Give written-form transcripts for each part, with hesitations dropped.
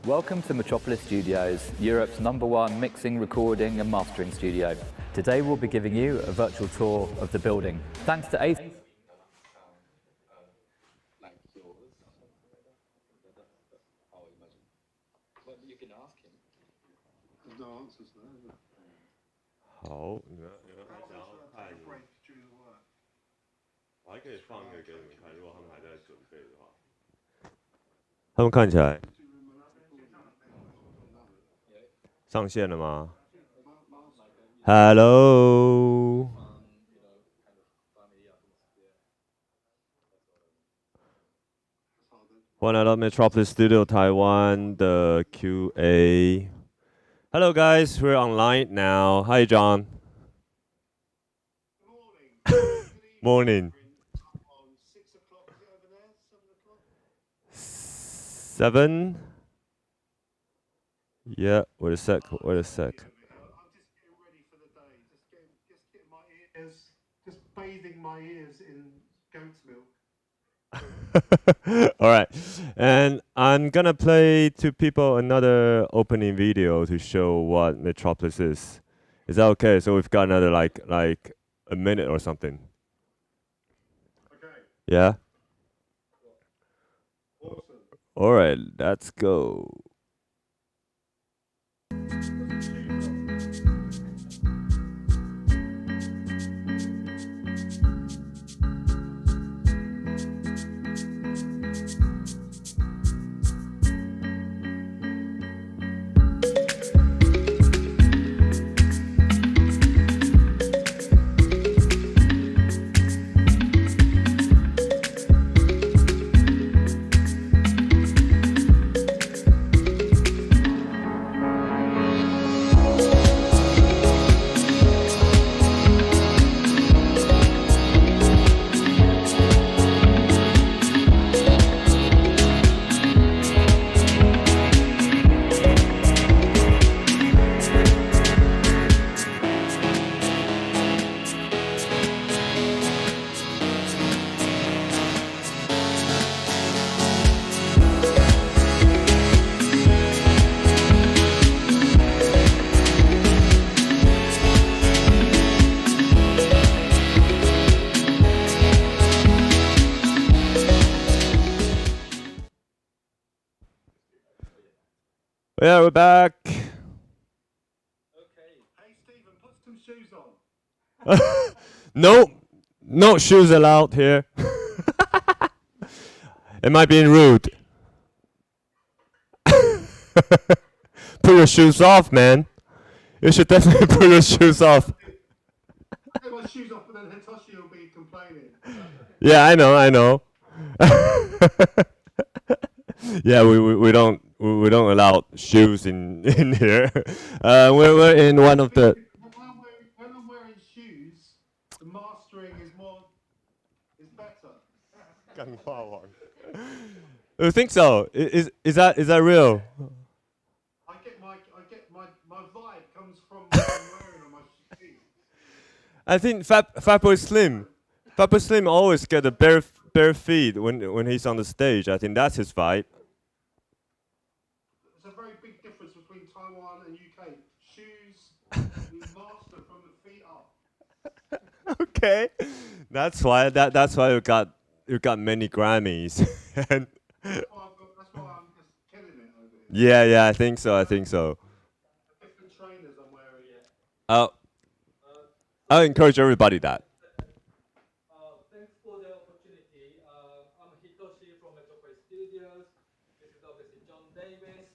Welcome to Metropolis Studios, Europe's #1 mixing, recording and mastering studio. Today we'll be giving you a virtual tour of the building. Thanks to A.好，你们想要看，我还可以放一个给你们看，如果他们还在准备的话。他们看起来上线了吗 ？Hello， 欢迎来到 Metropolis Studio 台湾的 QA。Hello guys, we're online now. Hi John. Morning. 7? Yeah, wait a sec. I'm just getting ready for the day. Just getting my ears, just bathing my ears in goat's milk. All right, and I'm gonna play to people another opening video to show what Metropolis is. Is that okay? So we've got another like a minute or something. Okay. Yeah. Awesome. All right, let's go. Yeah, we're back. Okay. Hey Stephen, put some shoes on. No shoes allowed here. Am I being rude? Put your shoes off, man. You should definitely put your shoes off. Take my shoes off, and then Hitoshi will be complaining. Yeah, I know. Yeah, we don't allow shoes in here. We're in one of the. When I'm wearing shoes, the mastering is better. You think so? Is that real? I get my vibe comes from what I'm wearing on my shoes. I think Fatboy Slim always get the bare feet when he's on the stage. I think that's his vibe. There's a very big difference between Taiwan and UK. Shoes, you master from the feet up. Okay, that's why you got many Grammys. And That's why I'm just killing it over here. yeah, I think so. Different trainers I'm wearing. I'll encourage everybody that. Thanks for the opportunity. I'm Hitoshi from Metropolis Studios. This is obviously John Davis.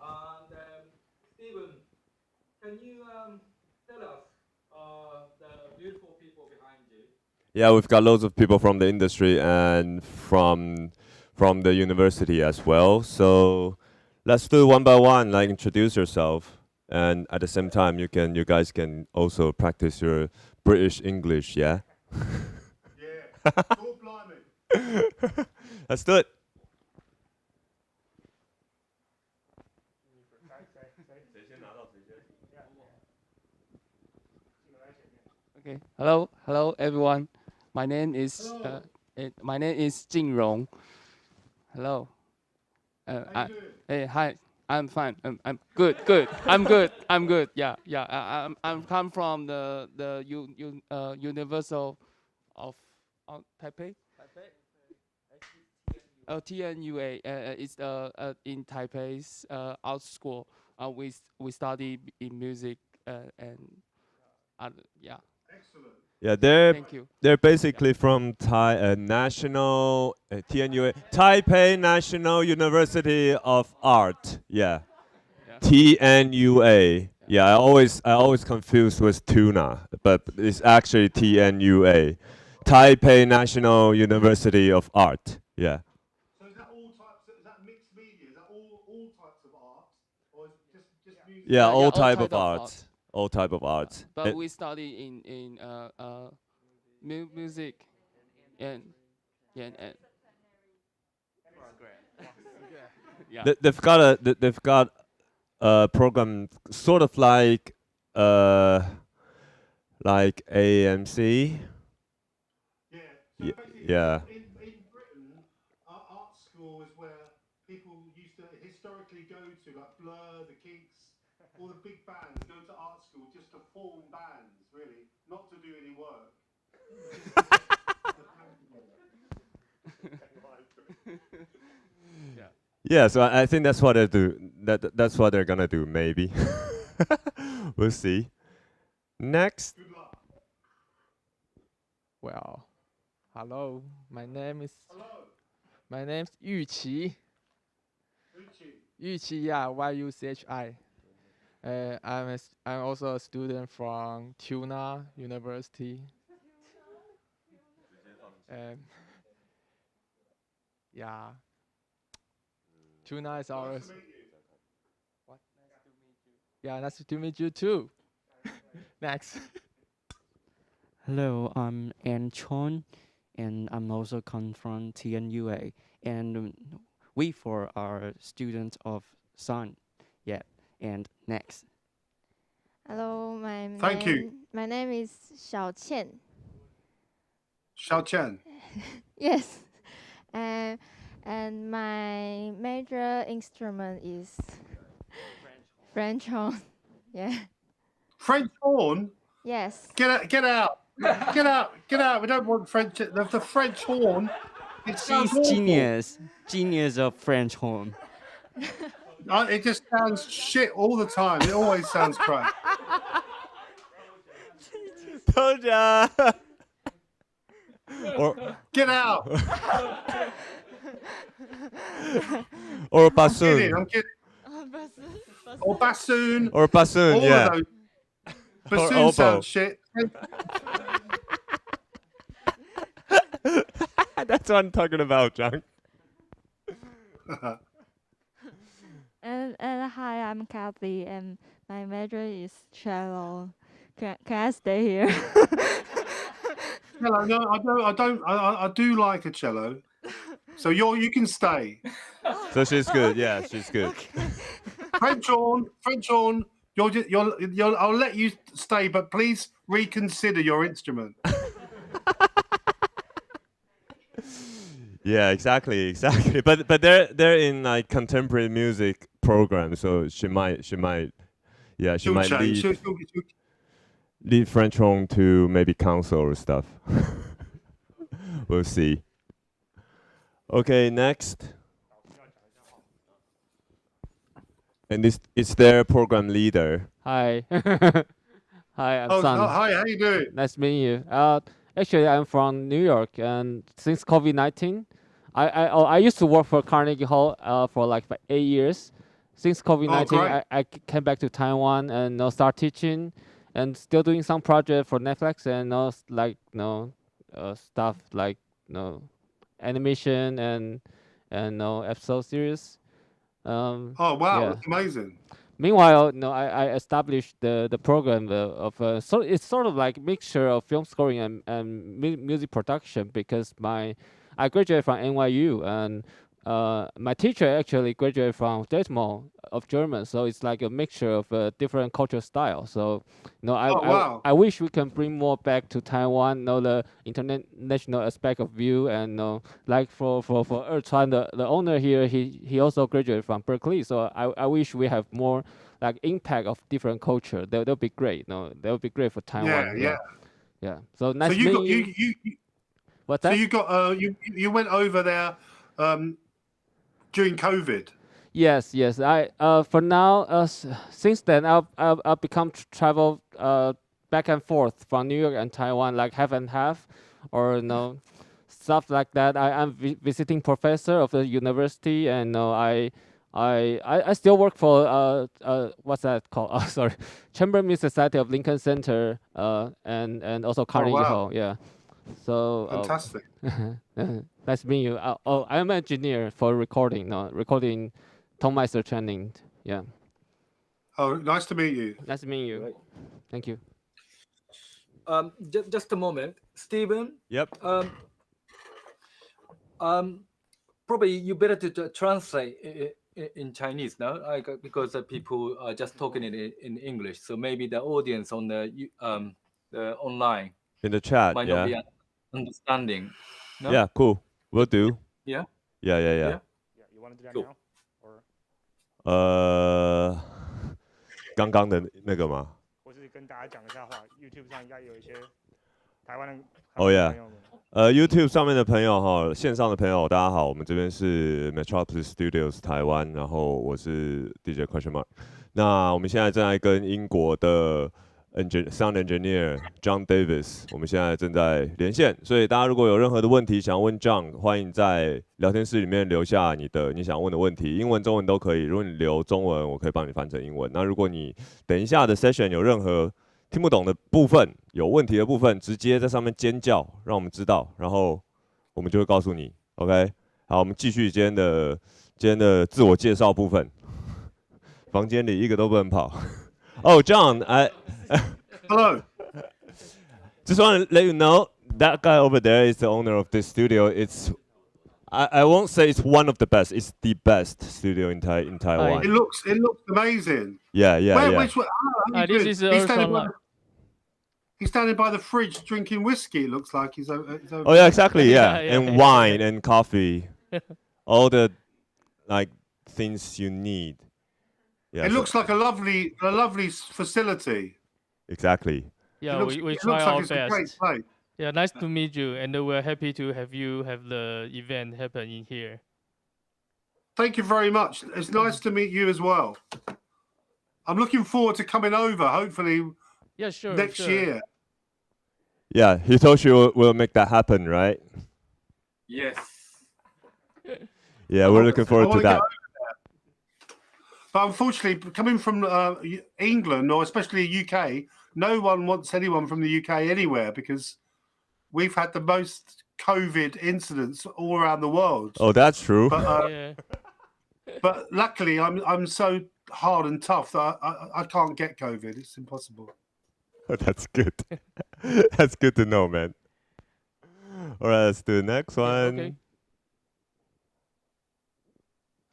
And Stephen, can you tell us the beautiful people behind you? Yeah, we've got loads of people from the industry and from the university as well. So let's do one by one. Like introduce yourself, and at the same time, you guys can also practice your British English. Yeah. Yeah. Go blimey. Let's do it. Okay. Hello everyone. My name is Jing Rong. Hello. How you doing? Hey, hi. I'm fine. I'm good. Good. I'm good. I'm good. Yeah. Yeah. I'm come from the Universal of Taipei. TNUA. It's in Taipei's art school. We study in music and yeah. Excellent. Yeah, Thank you. they're basically from National TNUA, Taipei National University of Art. Yeah, Yeah. TNUA. Yeah, I always confuse with tuna, but it's actually TNUA, Taipei National University of Art. Yeah. So is that all types? Is that mixed media? Is that all types of art, or is it just music? Yeah, all all type type of of art. art. All type of art. But we study in music and yeah. Yeah. They've got a program sort of like AMC. Yeah. Ye- So basically, yeah. In Britain, art school is where people used to historically go to, like Blur, the Kinks, all the big bands go to art school just to form bands, really, not to do any work. Yeah, so I think that's what they do. That's what they're gonna do, maybe. We'll see. Next. Good luck. Well, hello. My name is Hello, Yuqi. Uchi. Yuqi, yeah, YUCHI. I'm also a student from Tuna University. Yeah. Tuna is Nice ours. to meet you. What? Nice to meet you. Yeah, nice to meet you too. Next. Hello, I'm An Chon, and I'm also come from TNUA, and we four are students of Sun. Yeah, and next. Hello, Thank you. My name is Xiao Qian. Xiao Chen. Yes, and my major instrument is French horn. Yeah. French horn. Yes. Get out! Get out! Get out! Get out! We don't want French. The French horn. It sounds She's awful. genius of French horn. It just sounds shit all the time. It always sounds crap. Told ya. or Get out! or I'm kidding. bassoon. I'm kidding. Or bassoon. Or bassoon. All Yeah. of those. Bassoon oboe. sounds shit. That's what I'm talking about, John. And hi, I'm Kathy, and my major is cello. Can I stay here? Cello, no, I don't. I do like a cello. So you can stay. So she's good. Yeah, she's good. French horn. I'll let you stay, but please reconsider your instrument. Yeah, exactly. But they're in like contemporary music program, so she might She'll lead change. She'll- lead French horn to maybe console or stuff. We'll see. Okay, next. And this is their program leader. Hi. Hi, I'm Oh, Sun. hi, how you doing? Nice to meet you. Actually, I'm from New York, and since COVID-19, I used to work for Carnegie Hall for like 8 years. Since COVID-19, great. I came back to Taiwan and start teaching, and still doing some project for Netflix and stuff like animation and episode series. Oh wow, Yeah. that's amazing. Meanwhile, I established the program so it's sort of like mixture of film scoring and music production because I graduated from NYU and my teacher actually graduated from Atmos of German, so it's like a mixture of different cultural styles. So, wow. I wish we can bring more back to Taiwan, the international aspect of view, and like for Erchuan, the owner here, he also graduated from Berkeley. So I wish we have more like impact of different culture. That'll be great. That would be great for Taiwan. Yeah. So nice So meeting you. What's that? So you got you went over there during COVID. Yes. I for now since then I've become travel back and forth from New York and Taiwan, like half and half, or stuff like that. I'm visiting professor of the university, and I still work for what's that called? Sorry, Chamber Music Society of Lincoln Center, and also Carnegie Hall. Yeah. So Fantastic. Nice to meet you. I'm an engineer for recording. Recording Tonmeister training. Yeah. Oh, nice to meet you. Nice to meet you. Right. Thank you. Just a moment, Stephen. Yep. Probably you better to translate in Chinese now, because people are just talking in English. So maybe the audience on the online in the chat might not be understanding. No? Yeah, cool. Will do. Yeah. Yeah. Yeah, you want to do that Cool. now? Or 刚刚的那个吗？我是跟大家讲一下话，YouTube 上应该有一些台湾的Oh yeah. 朋友们。YouTube 上面的朋友哈，线上的朋友，大家好，我们这边是 Metropolis Studios 台湾，然后我是 DJ QuestionMark。那我们现在正在跟英国的Sound Engineer John Davis， 我们现在正在连线，所以大家如果有任何的问题想问 John， 欢迎在聊天室里面留下你想问的问题，英文、中文都可以。如果你留中文，我可以帮你翻成英文。那如果你等一下的 session 有任何听不懂的部分、有问题的部分，直接在上面尖叫，让我们知道，然后我们就会告诉你。OK， 好，我们继续今天的自我介绍部分。房间里一个都不能跑。Oh, John, Hello. Just want to let you know that guy over there is the owner of this studio. I won't say it's one of the best. It's the best studio in Taiwan. It looks amazing. Yeah. Which one? This is Erchuan. He's standing by the fridge drinking whiskey. It looks like he's over. Oh yeah, exactly. Yeah, Yeah. And wine and coffee, all the things you need. Yeah, It looks like a lovely facility. Exactly. Yeah, we try looks our like it's a great best. place. Yeah, nice to meet you, and we're happy to have you have the event happen in here. Thank you very much. It's nice to meet you as well. I'm looking forward to coming over. Hopefully Yeah, sure. next year. Yeah, he told you we'll make that happen, right? Yes. Yeah, we're looking forward to that. But unfortunately, coming from England, or especially UK, no one wants anyone from the UK anywhere, because we've had the most COVID incidents all around the world. Oh, that's true. But, Yeah. but luckily, I'm so hard and tough that I can't get COVID. It's impossible. That's good. That's good to know, man. All right, let's do the next one. Okay.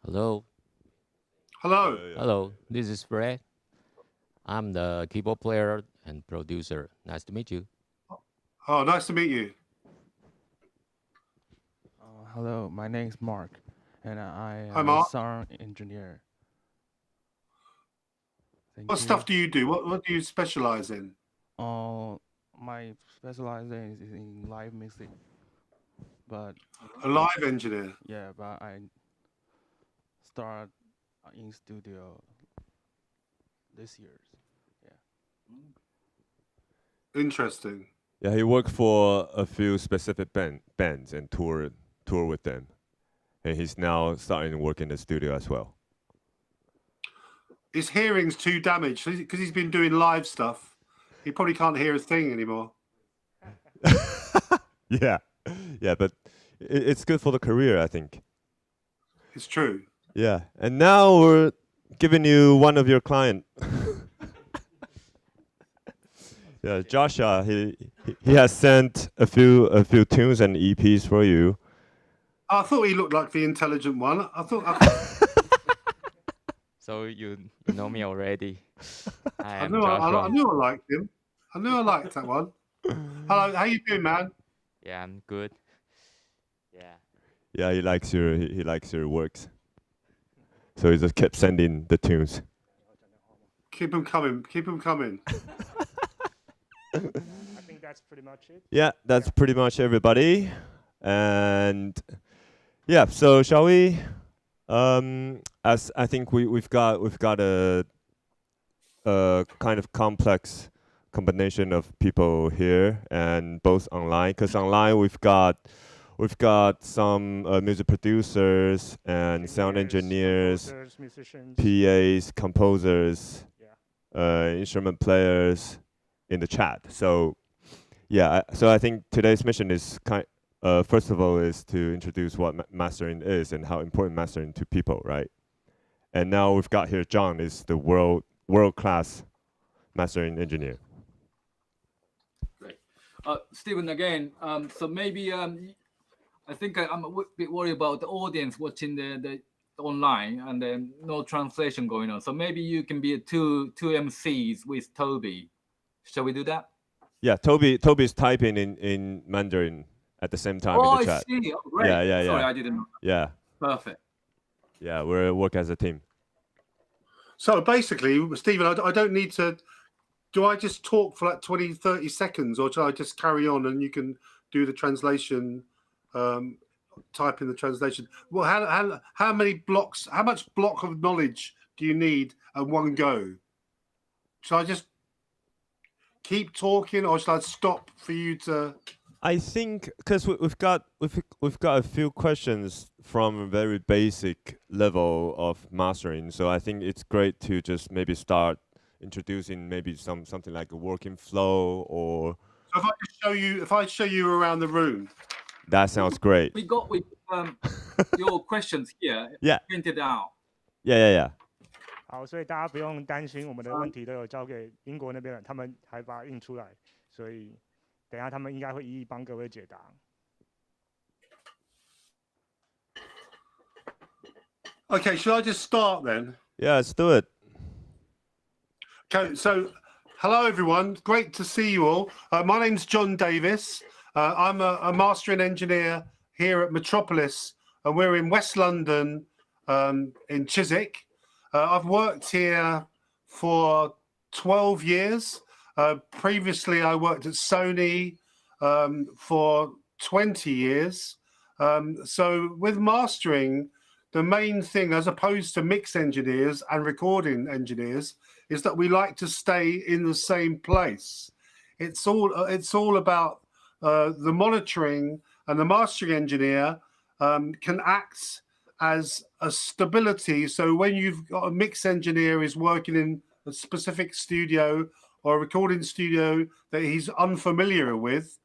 Hello. Hello. Hello, this is Fred. I'm the keyboard player and producer. Nice to meet you. Oh, nice to meet you. Hello, my name is Mark, and I Hi, am Mark. a sound engineer. Thank What you. stuff do you do? What do you specialize in? My specialization is in live mixing, but A live engineer. yeah, but I start in studio this year. Interesting. Yeah, he worked for a few specific bands and tour with them, and he's now starting to work in the studio as well. His hearing's too damaged because he's been doing live stuff. He probably can't hear a thing anymore. Yeah, but it's good for the career, I think. It's true. Yeah, and now we're giving you one of your client. Yeah, Joshua, he has sent a few tunes and EPs for you. I thought he looked like the intelligent one. I thought. So you know me already. I knew I liked him. I knew I liked that one. Hello, how you doing, man? Yeah, I'm good. Yeah. Yeah, he likes your works. So he just kept sending the tunes. Keep them coming. Keep them coming. I think that's pretty much it. Yeah, that's pretty much everybody. And yeah, so shall we? As I think we've got a kind of complex combination of people here, and both online. Because online we've got some music producers and sound engineers, musicians, PAs, composers, instrument players in the chat. So yeah, so I think today's mission is first of all is to introduce what mastering is and how important mastering to people, right? And now we've got here John is the world-class mastering engineer. Great. Stephen, again, so maybe I think I'm a bit worried about the audience watching the online and then no translation going on. So maybe you can be two MCs with Toby. Shall we do that? Yeah, Toby's typing in Mandarin at the same time in the chat. I see. Oh, great. Yeah. Sorry, I didn't know. Yeah. Perfect. Yeah, we work as a team. So basically, Stephen, I don't need to. Do I just talk for like 20, 30 seconds, or should I just carry on and you can do the translation? Type in the translation. Well, how many blocks? How much block of knowledge do you need at one go? Should I just keep talking, or should I stop for you to? I think because we've got a few questions from a very basic level of mastering, so I think it's great to just maybe start introducing maybe something like a working flow, or. So if I show you around the room. That sounds great. We got your questions here. Yeah. Printed out. Yeah. 好，所以大家不用担心，我们的问题都有交给英国那边人，他们还把它印出来，所以等一下他们应该会一一帮各位解答。Okay, should I just start then? Yeah, let's do it. Okay, so hello everyone. Great to see you all. My name's John Davis. I'm a mastering engineer here at Metropolis, and we're in West London, in Chiswick. I've worked here for 12 years. Previously, I worked at Sony for 20 years. So with mastering, the main thing, as opposed to mix engineers and recording engineers, is that we like to stay in the same place. It's all about the monitoring, and the mastering engineer can act as a stability. So when you've got a mix engineer is working in a specific studio or a recording studio that he's unfamiliar with,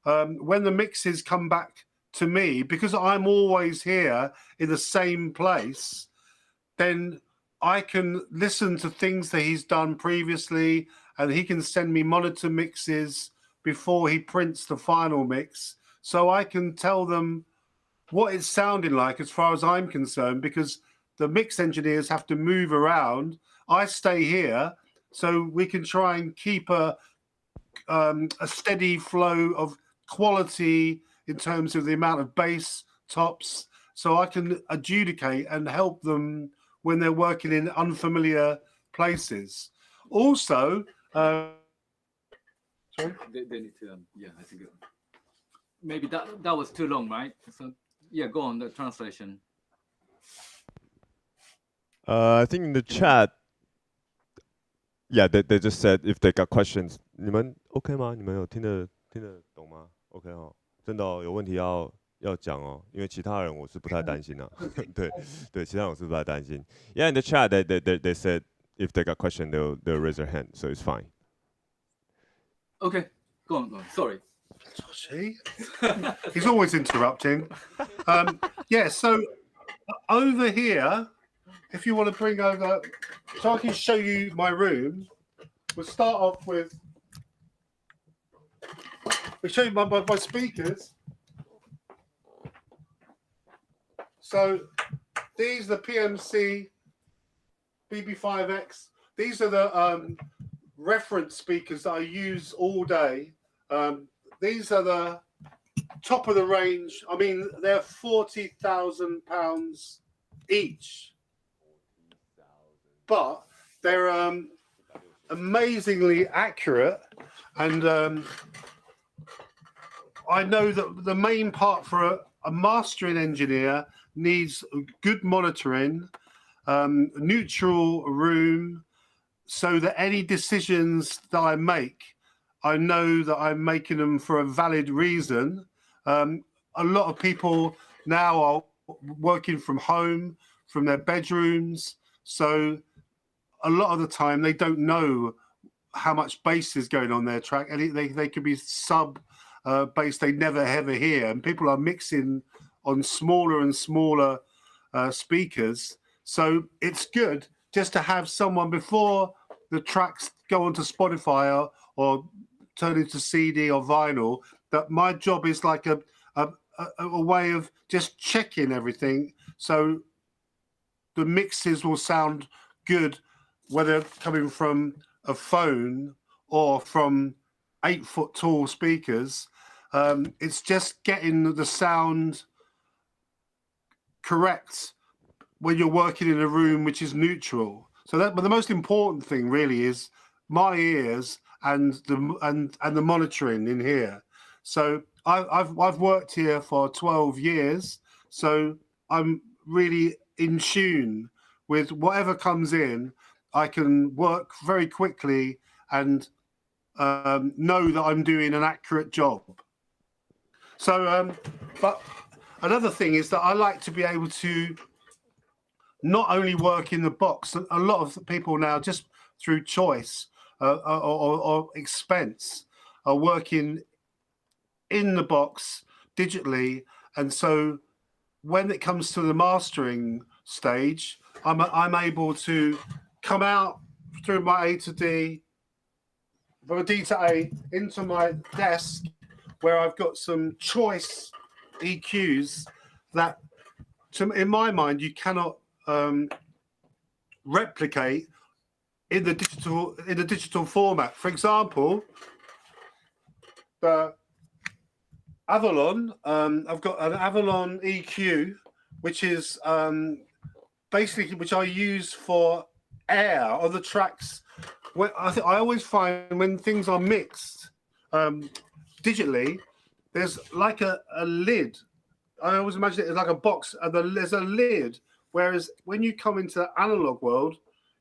when the mixes come back to me, because I'm always here in the same place, then I can listen to things that he's done previously, and he can send me monitor mixes before he prints the final mix, so I can tell them what it's sounding like as far as I'm concerned, because the mix engineers have to move around. I stay here, so we can try and keep a steady flow of quality in terms of the amount of bass, tops, so I can adjudicate and help them when they're working in unfamiliar places. Also, sorry? They need to, I think maybe that was too long, right? So, yeah, go on, the translation. I think in the chat, yeah, they just said if they got questions. 你们 OK 吗？你们有听得懂吗 ？OK 哦，真的哦，有问题要讲哦，因为其他人我是不太担心啊。对，其他人我是不太担心。Yeah, in the chat they said if they got question they'll raise their hand, so it's fine. Okay, go on. Sorry. See? He's always interrupting. Yeah, so over here, if you want to bring over, so I can show you my room. We'll start off with, we'll show you my speakers. So these are the PMC BB5X. These are the reference speakers that I use all day. These are the top of the range. I mean, they're £40,000 each, but they're amazingly accurate. And I know that the main part for a mastering engineer needs good monitoring, neutral room, so that any decisions that I make, I know that I'm making them for a valid reason. A lot of people now are working from home, from their bedrooms, so a lot of the time they don't know how much bass is going on their track, and they could be sub bass they never ever hear, and people are mixing on smaller and smaller speakers. So it's good just to have someone before the tracks go onto Spotify or turn into CD or vinyl, that my job is like a way of just checking everything so the mixes will sound good, whether coming from a phone or from 8-foot tall speakers. It's just getting the sound correct when you're working in a room which is neutral. So but the most important thing really is my ears and the monitoring in here. So I've worked here for 12 years, so I'm really in tune with whatever comes in. I can work very quickly and know that I'm doing an accurate job. So, but another thing is that I like to be able to not only work in the box. A lot of people now, just through choice or expense, are working in the box digitally, and so when it comes to the mastering stage, I'm able to come out through my A to D, from a D to A, into my desk, where I've got some choice EQs that, in my mind, you cannot replicate in the digital format. For example, the Avalon, I've got an Avalon EQ, which is basically which I use for air on the tracks. I always find when things are mixed digitally, there's like a lid. I always imagine it as like a box, and there's a lid. Whereas when you come into the analog world,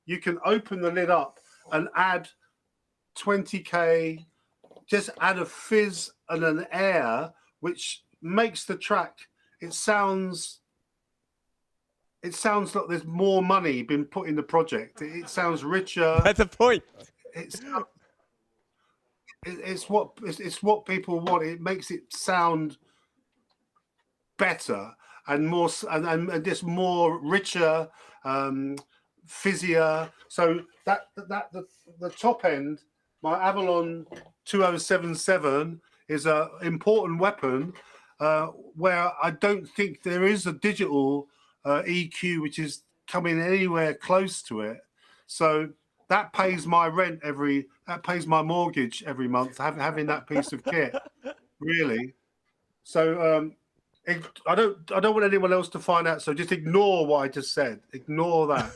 you can open the lid up and add 20K, just add a fizz and an air, which makes the track, it sounds like there's more money been put in the project. It sounds richer. That's the point. It's what people want. It makes it sound better and more and just more richer, fizzier. So that the top end, my Avalon 2077 is an important weapon where I don't think there is a digital EQ which is coming anywhere close to it. So that pays my rent that pays my mortgage every month, having that piece of kit, really. So I don't want anyone else to find out. So just ignore what I just said. Ignore that.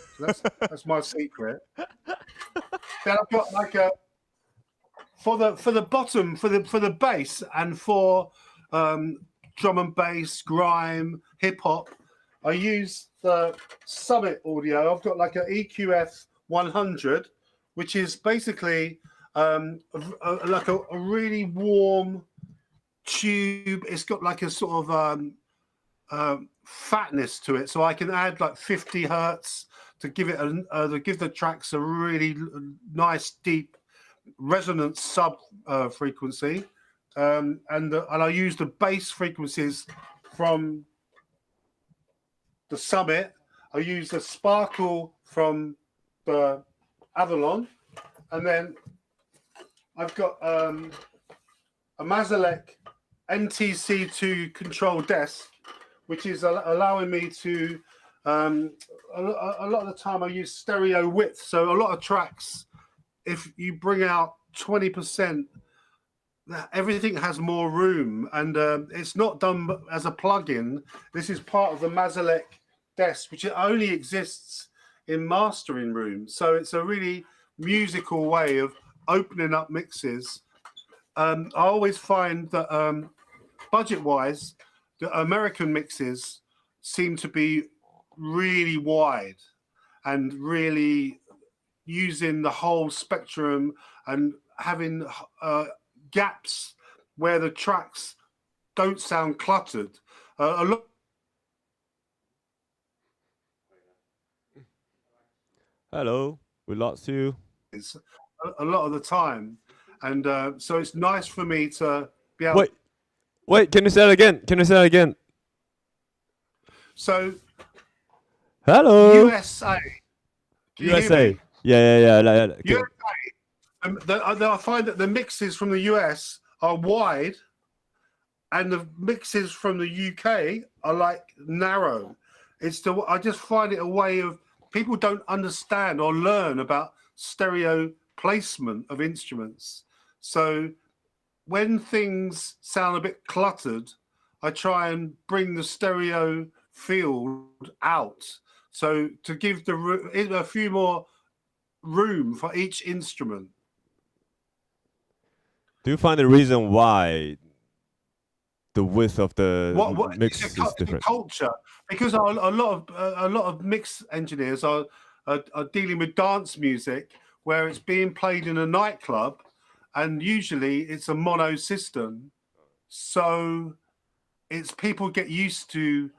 That's my secret. Then I've got like a for the bottom for the bass and for drum and bass, grime, hip hop. I use the Summit audio. I've got like an EQF 100, which is basically like a really warm tube. It's got like a sort of fatness to it, so I can add like 50 hertz to give it to give the tracks a really nice deep resonance sub frequency, and I use the bass frequencies from the Summit. I use the Sparkle from the Avalon, and then I've got a Mazalek NTC2 control desk, which is allowing me to, a lot of the time I use stereo width. So a lot of tracks, if you bring out 20%, everything has more room, and it's not done as a plugin. This is part of the Mazalek desk, which only exists in mastering rooms. So it's a really musical way of opening up mixes. I always find that budget-wise, the American mixes seem to be really wide and really using the whole spectrum and having gaps where the tracks don't sound cluttered. Hello, we lost you. A lot of the time, and so it's nice for me to be able. Wait, can you say it again? Can you say it again? So, hello. USA. USA. Yeah. USA. I find that the mixes from the US are wide, and the mixes from the UK are like narrow. I just find it a way of people don't understand or learn about stereo placement of instruments. So when things sound a bit cluttered, I try and bring the stereo field out. So to give a few more room for each instrument. Do you find the reason why the width of the mix is different? Culture, because a lot of mix engineers are dealing with dance music where it's being played in a nightclub, and usually it's a mono system. So it's people get used to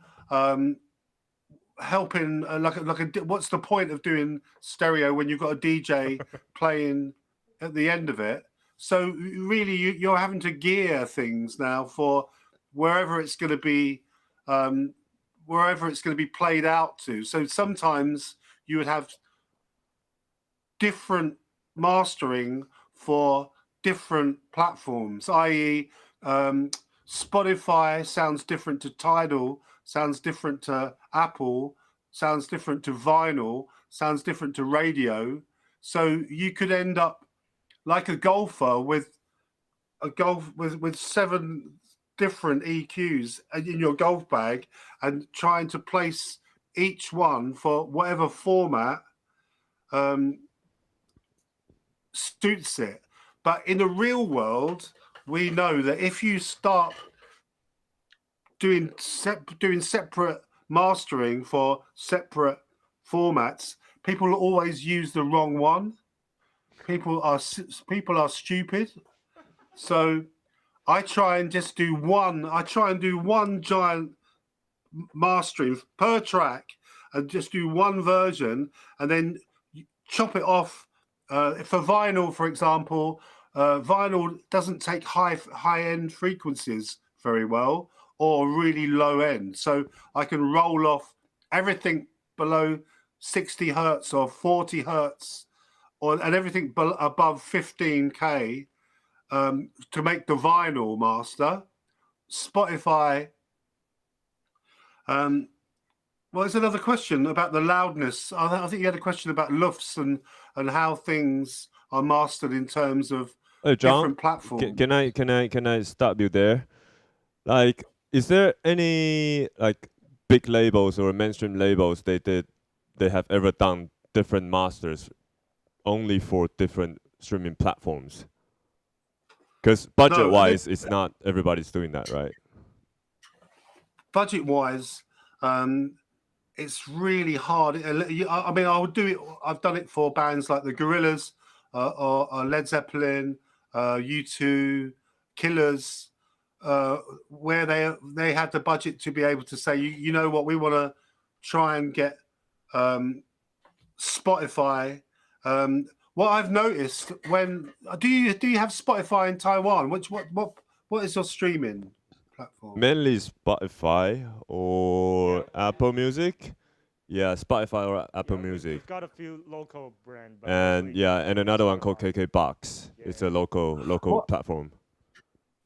helping what's the point of doing stereo when you've got a DJ playing at the end of it? So really you're having to gear things now for wherever it's going to be played out to. So sometimes you would have different mastering for different platforms, i.e. Spotify sounds different to Tidal, sounds different to Apple, sounds different to vinyl, sounds different to radio. So you could end up like a golfer with 7 different EQs in your golf bag and trying to place each one for whatever format suits it. But in the real world, we know that if you start doing separate mastering for separate formats, people always use the wrong one. People are stupid. So I try and just do one. I try and do one giant mastering per track and just do one version and then chop it off. For vinyl, for example, vinyl doesn't take high-end frequencies very well or really low end. So I can roll off everything below 60 hertz or 40 hertz and everything above 15K to make the vinyl master. Spotify. Well, there's another question about the loudness. I think you had a question about LUFS and how things are mastered in terms of different platforms. Can I stop you there? Like, is there any like big labels or mainstream labels they have ever done different masters only for different streaming platforms? Because budget-wise, it's not everybody's doing that, right? Budget-wise, it's really hard. I mean, I would do it. I've done it for bands like the Gorillaz, or Led Zeppelin, U2, Killers, where they had the budget to be able to say, you know what, we want to try and get Spotify. What I've noticed when do you have Spotify in Taiwan? What is your streaming platform? Mainly Spotify or Apple Music. Yeah, Spotify or Apple Music. We've got a few local brands. And yeah, and another one called KK Box. It's a local platform.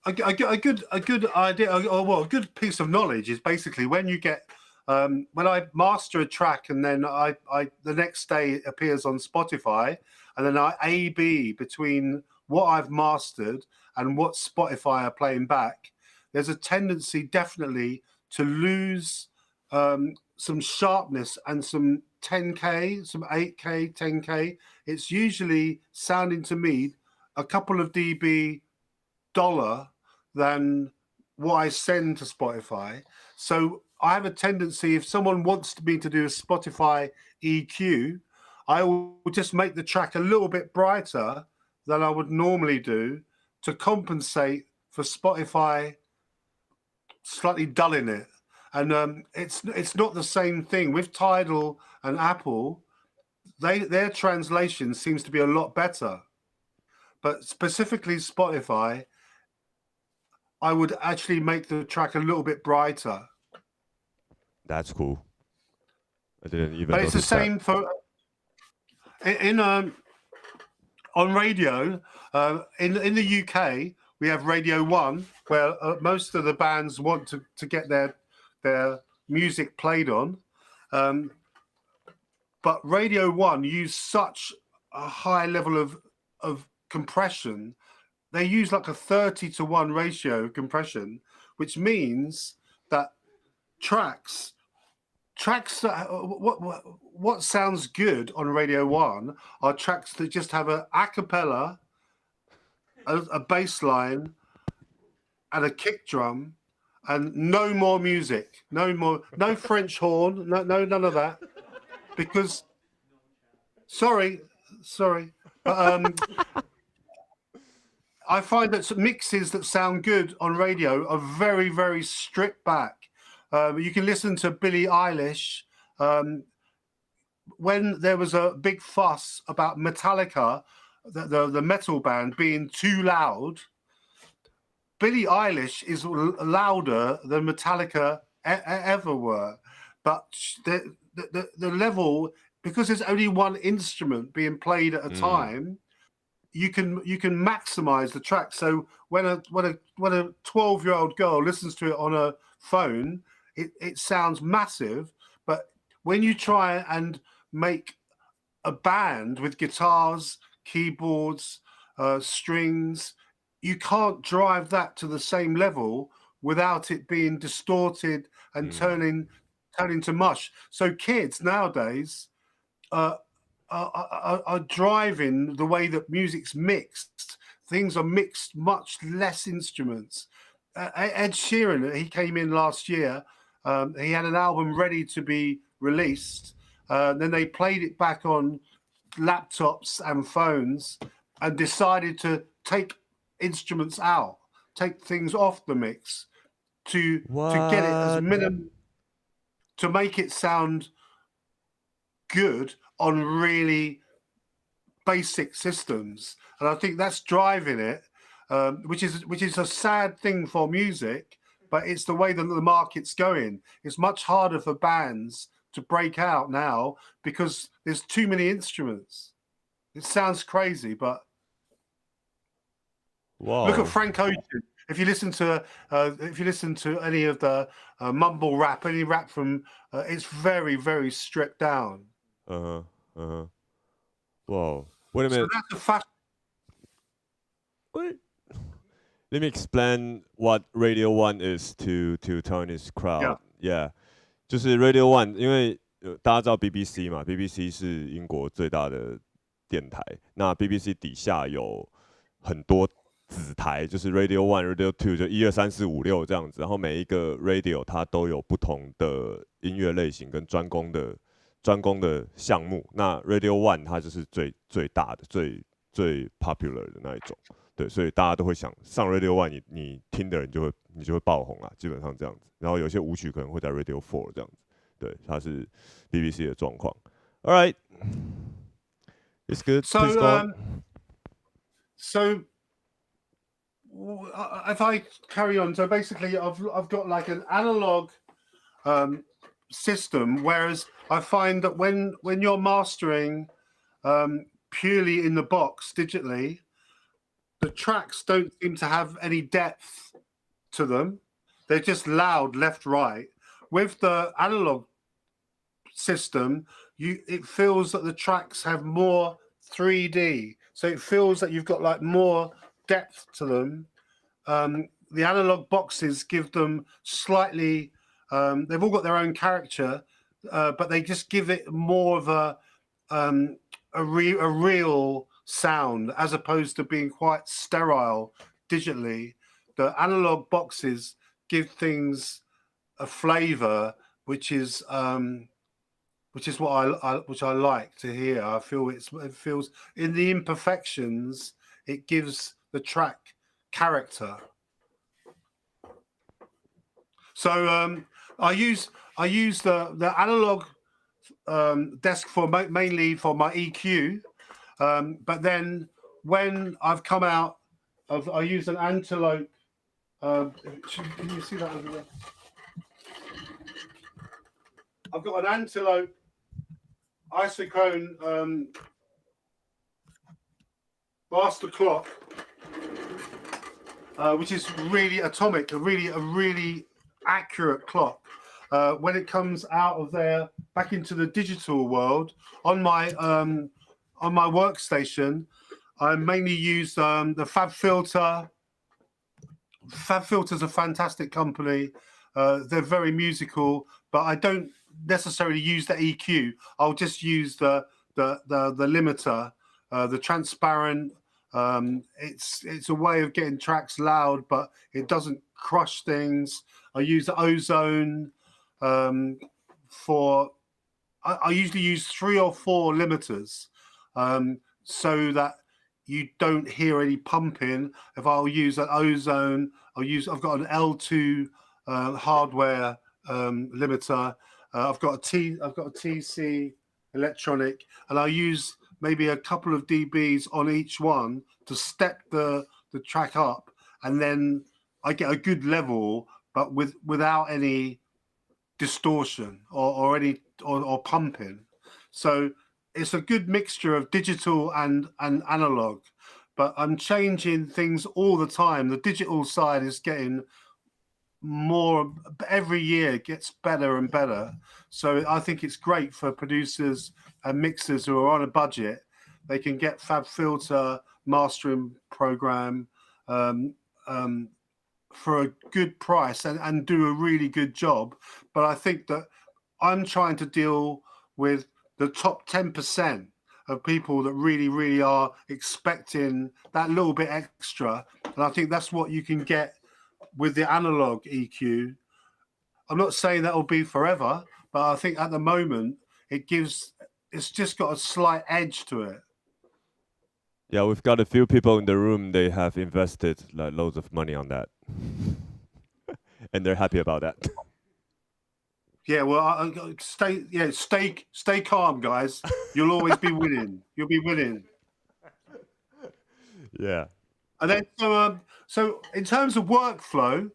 a good idea, or well, a good piece of knowledge is basically when you get when I master a track and then I the next day it appears on Spotify, and then I A/B between what I've mastered and what Spotify are playing back. There's a tendency definitely to lose some sharpness and some 10K, some 8K, 10K. It's usually sounding to me a couple of dB dollar than what I send to Spotify. So I have a tendency, if someone wants me to do a Spotify EQ, I will just make the track a little bit brighter than I would normally do to compensate for Spotify slightly dulling it. And it's not the same thing with Tidal and Apple. Their translation seems to be a lot better, but specifically Spotify, I would actually make the track a little bit brighter. That's cool. I didn't even. But it's the same that. for on radio. In the UK, we have Radio 1, where most of the bands want to get their music played on. But Radio 1 use such a high level of compression. They use like a 30-to-1 ratio compression, which means that tracks that what sounds good on Radio 1 are tracks that just have a cappella, a bass line, and a kick drum, and no more music, no French horn, no none of that, because sorry. I find that mixes that sound good on radio are very, very stripped back. You can listen to Billie Eilish. When there was a big fuss about Metallica, the metal band, being too loud, Billie Eilish is louder than Metallica ever were. But the level, because there's only one instrument being played at a time, you can maximize the track. So when a 12-year-old girl listens to it on a phone, it sounds massive. But when you try and make a band with guitars, keyboards, strings, you can't drive that to the same level without it being distorted and turning to mush. So kids nowadays are driving the way that music's mixed. Things are mixed, much less instruments. Ed Sheeran, he came in last year. He had an album ready to be released. Then they played it back on laptops and phones and decided to take instruments out, take things off the mix to get it as minimum, to make it sound good on really basic systems. And I think that's driving it, which is a sad thing for music, but it's the way that the market's going. It's much harder for bands to break out now because there's too many instruments. It sounds crazy, but look at Frank Ocean. If you listen to any of the mumble rap, any rap from, it's very, very stripped down. Whoa. Wait a minute. So that's a fact. Wait. Let me explain what Radio 1 is to Tony's crowd. Yeah. 就是 Radio 1， 因为大家知道 BBC 嘛 ，BBC 是英国最大的电台。那 BBC 底下有很多子台，就是 Radio 1、Radio 2， 就1、2、3、4、5、6这样子。然后每一个 radio 它都有不同的音乐类型跟专攻的项目。那 Radio 1它就是最大的、最 popular 的那一种。对，所以大家都会想上 Radio 1， 你听的人就会爆红啦，基本上这样子。然后有些舞曲可能会在 Radio 4这样子。对，它是 BBC 的状况。All right, it's good. Please go on. So if I carry on, so basically I've got like an analog system, whereas I find that when you're mastering purely in the box digitally, the tracks don't seem to have any depth to them. They're just loud left, right. With the analog system, it feels that the tracks have more 3D. So it feels that you've got like more depth to them. The analog boxes give them slightly, they've all got their own character, but they just give it more of a real sound as opposed to being quite sterile digitally. The analog boxes give things a flavor, which is what I like to hear. I feel it feels in the imperfections, it gives the track character. So I use the analog desk for mainly for my EQ, but then when I've come out of, I use an Antelope. Can you see that over there? I've got an Antelope isochrone master clock, which is really atomic, a really accurate clock. When it comes out of there back into the digital world, on my workstation, I mainly use the Fab Filter. Fab Filter's a fantastic company. They're very musical, but I don't necessarily use the EQ. I'll just use the limiter, the transparent. It's a way of getting tracks loud, but it doesn't crush things. I use the Ozone for. I usually use 3 or 4 limiters, so that you don't hear any pumping. If I'll use an Ozone, I've got an L2 hardware limiter. I've got a TC electronic, and I use maybe a couple of dBs on each one to step the track up, and then I get a good level, but without any distortion or pumping. So it's a good mixture of digital and analog, but I'm changing things all the time. The digital side is getting more every year, gets better and better. So I think it's great for producers and mixers who are on a budget. They can get Fab Filter mastering program for a good price and do a really good job. But I think that I'm trying to deal with the top 10% of people that really are expecting that little bit extra. And I think that's what you can get with the analog EQ. I'm not saying that will be forever, but I think at the moment it's just got a slight edge to it. Yeah, we've got a few people in the room. They have invested like loads of money on that, and they're happy about that. Yeah, well, stay calm, guys. You'll always be winning. You'll be winning. Yeah. And then so in terms of workflow,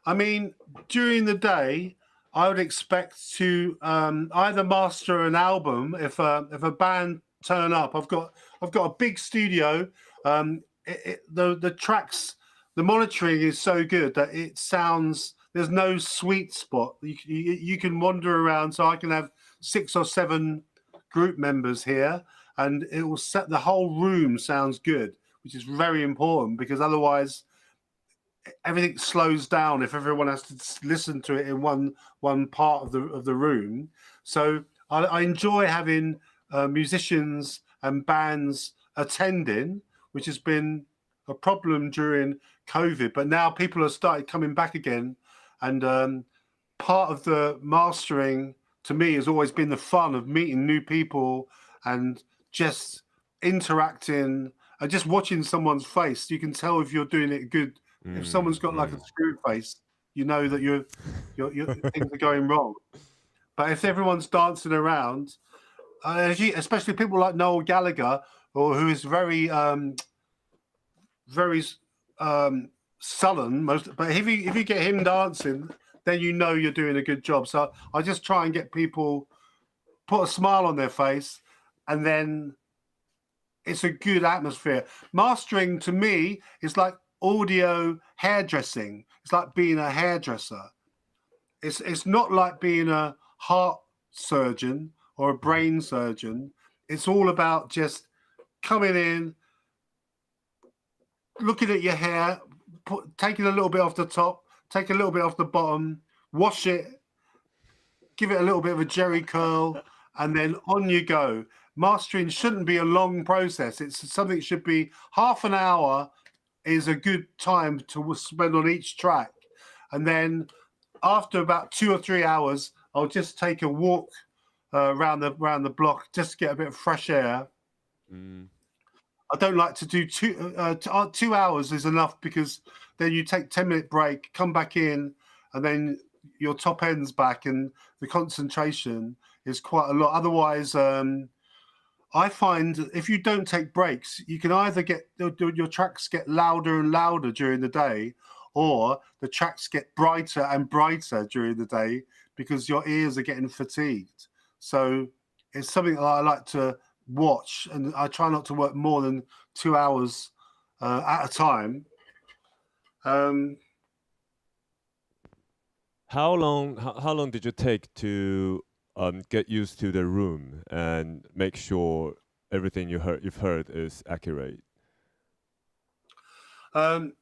I mean, during the day, I would expect to either master an album if a band turn up. I've got a big studio. The tracks, the monitoring is so good that it sounds. There's no sweet spot. You can wander around. So I can have 6 or 7 group members here, and it will set the whole room sounds good, which is very important because otherwise everything slows down if everyone has to listen to it in one part of the room. So I enjoy having musicians and bands attending, which has been a problem during COVID, but now people have started coming back again. And part of the mastering to me has always been the fun of meeting new people and just interacting and just watching someone's face. You can tell if you're doing it good. If someone's got like a screw face, you know that your things are going wrong. But if everyone's dancing around, especially people like Noel Gallagher, or who is very sullen, but if you get him dancing, then you know you're doing a good job. So I just try and get people put a smile on their face, and then it's a good atmosphere. Mastering to me is like audio hairdressing. It's like being a hairdresser. It's not like being a heart surgeon or a brain surgeon. It's all about just coming in, looking at your hair, taking a little bit off the top, take a little bit off the bottom, wash it, give it a little bit of a jerry curl, and then on you go. Mastering shouldn't be a long process. It's something that should be half an hour is a good time to spend on each track. And then after about 2 or 3 hours, I'll just take a walk around the block just to get a bit of fresh air. I don't like to do 2 hours is enough, because then you take 10-minute break, come back in, and then your top end's back, and the concentration is quite a lot. Otherwise, I find if you don't take breaks, you can either get your tracks get louder and louder during the day, or the tracks get brighter and brighter during the day because your ears are getting fatigued. So it's something that I like to watch, and I try not to work more than 2 hours at a time. How long did you take to get used to the room and make sure everything you've heard is accurate? In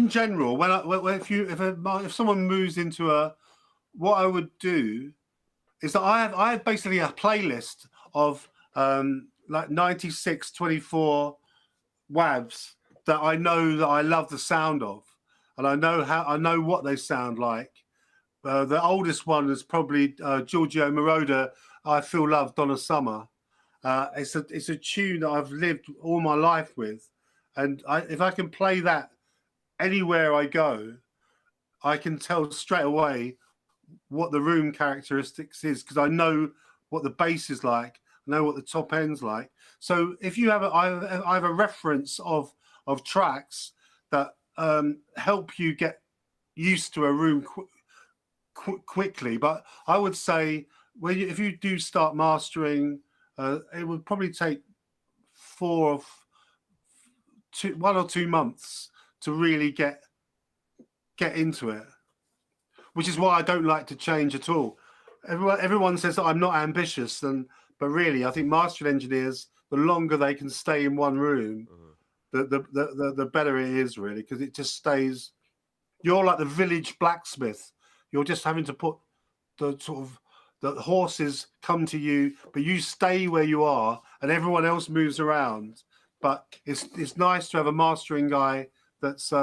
general, if someone moves into what I would do is that I have basically a playlist of like 9624 WAVs that I know that I love the sound of, and I know what they sound like. The oldest one is probably Giorgio Moroder, I Feel Love, Donna Summer. It's a tune that I've lived all my life with, and if I can play that anywhere I go, I can tell straight away what the room characteristics is, because I know what the bass is like, I know what the top end's like. So if you have I have a reference of tracks that help you get used to a room quickly. But I would say if you do start mastering, it would probably take 1 or 2 months to really get into it, which is why I don't like to change at all. Everyone says that I'm not ambitious, but really I think mastering engineers, the longer they can stay in one room, the better it is, really, because it just stays. You're like the village blacksmith. You're just having to put the horses come to you, but you stay where you are, and everyone else moves around. But it's nice to have a mastering guy that's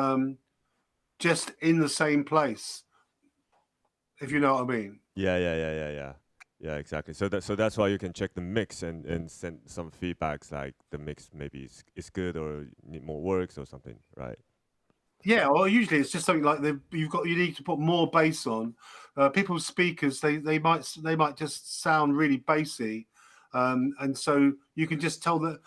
just in the same place, if you know what I mean. Yeah, exactly. So that's why you can check the mix and send some feedbacks, like the mix maybe is good or need more works or something, right? Yeah, well, usually it's just something like you need to put more bass on. People's speakers, they might just sound really bassy, and so you can just tell that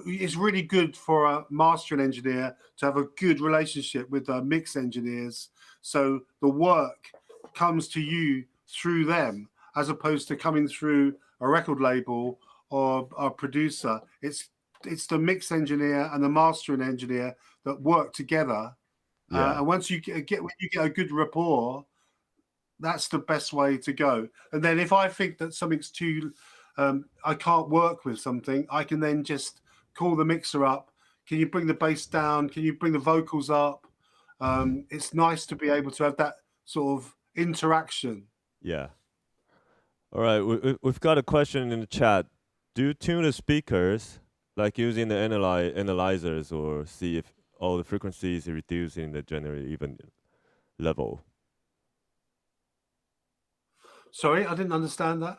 it's really good for a mastering engineer to have a good relationship with mix engineers, so the work comes to you through them as opposed to coming through a record label or a producer. It's the mix engineer and the mastering engineer that work together. And once you get a good rapport, that's the best way to go. And then if I think that something's too, I can't work with something, I can then just call the mixer up. Can you bring the bass down? Can you bring the vocals up? It's nice to be able to have that sort of interaction. Yeah. All right, we've got a question in the chat. Do you tune the speakers, like using the analyzers, or see if all the frequencies are reduced in the generally even level? Sorry, I didn't understand that.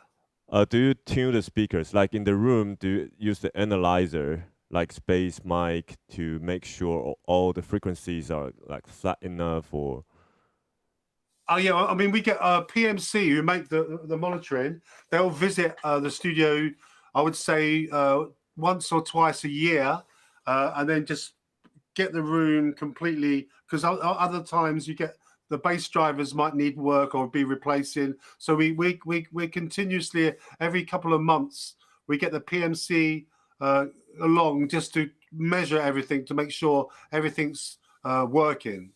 Do you tune the speakers, like in the room? Do you use the analyzer, like space mic, to make sure all the frequencies are like flat enough, or? Oh yeah, I mean, we get PMC who make the monitoring. They'll visit the studio, I would say once or twice a year, and then just get the room completely, because other times you get the bass drivers might need work or be replacing. So we continuously, every couple of months, we get the PMC along just to measure everything to make sure everything's working.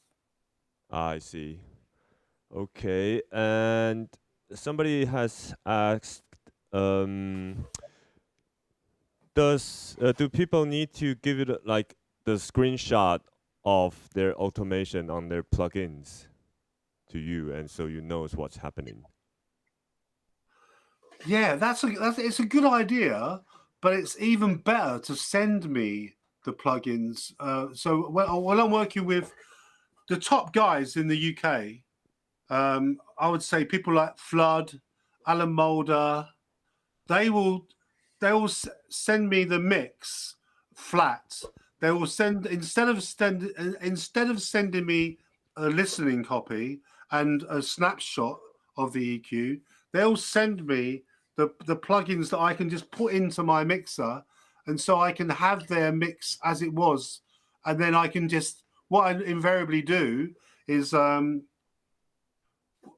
I see. Okay, and somebody has asked, do people need to give it like the screenshot of their automation on their plugins to you, and so you know what's happening? Yeah, it's a good idea, but it's even better to send me the plugins. So when I'm working with the top guys in the UK, I would say people like Flood, Alan Moulder, they will send me the mix flat. They will send instead of sending me a listening copy and a snapshot of the EQ, they'll send me the plugins that I can just put into my mixer, and so I can have their mix as it was, and then I can just, what I invariably do is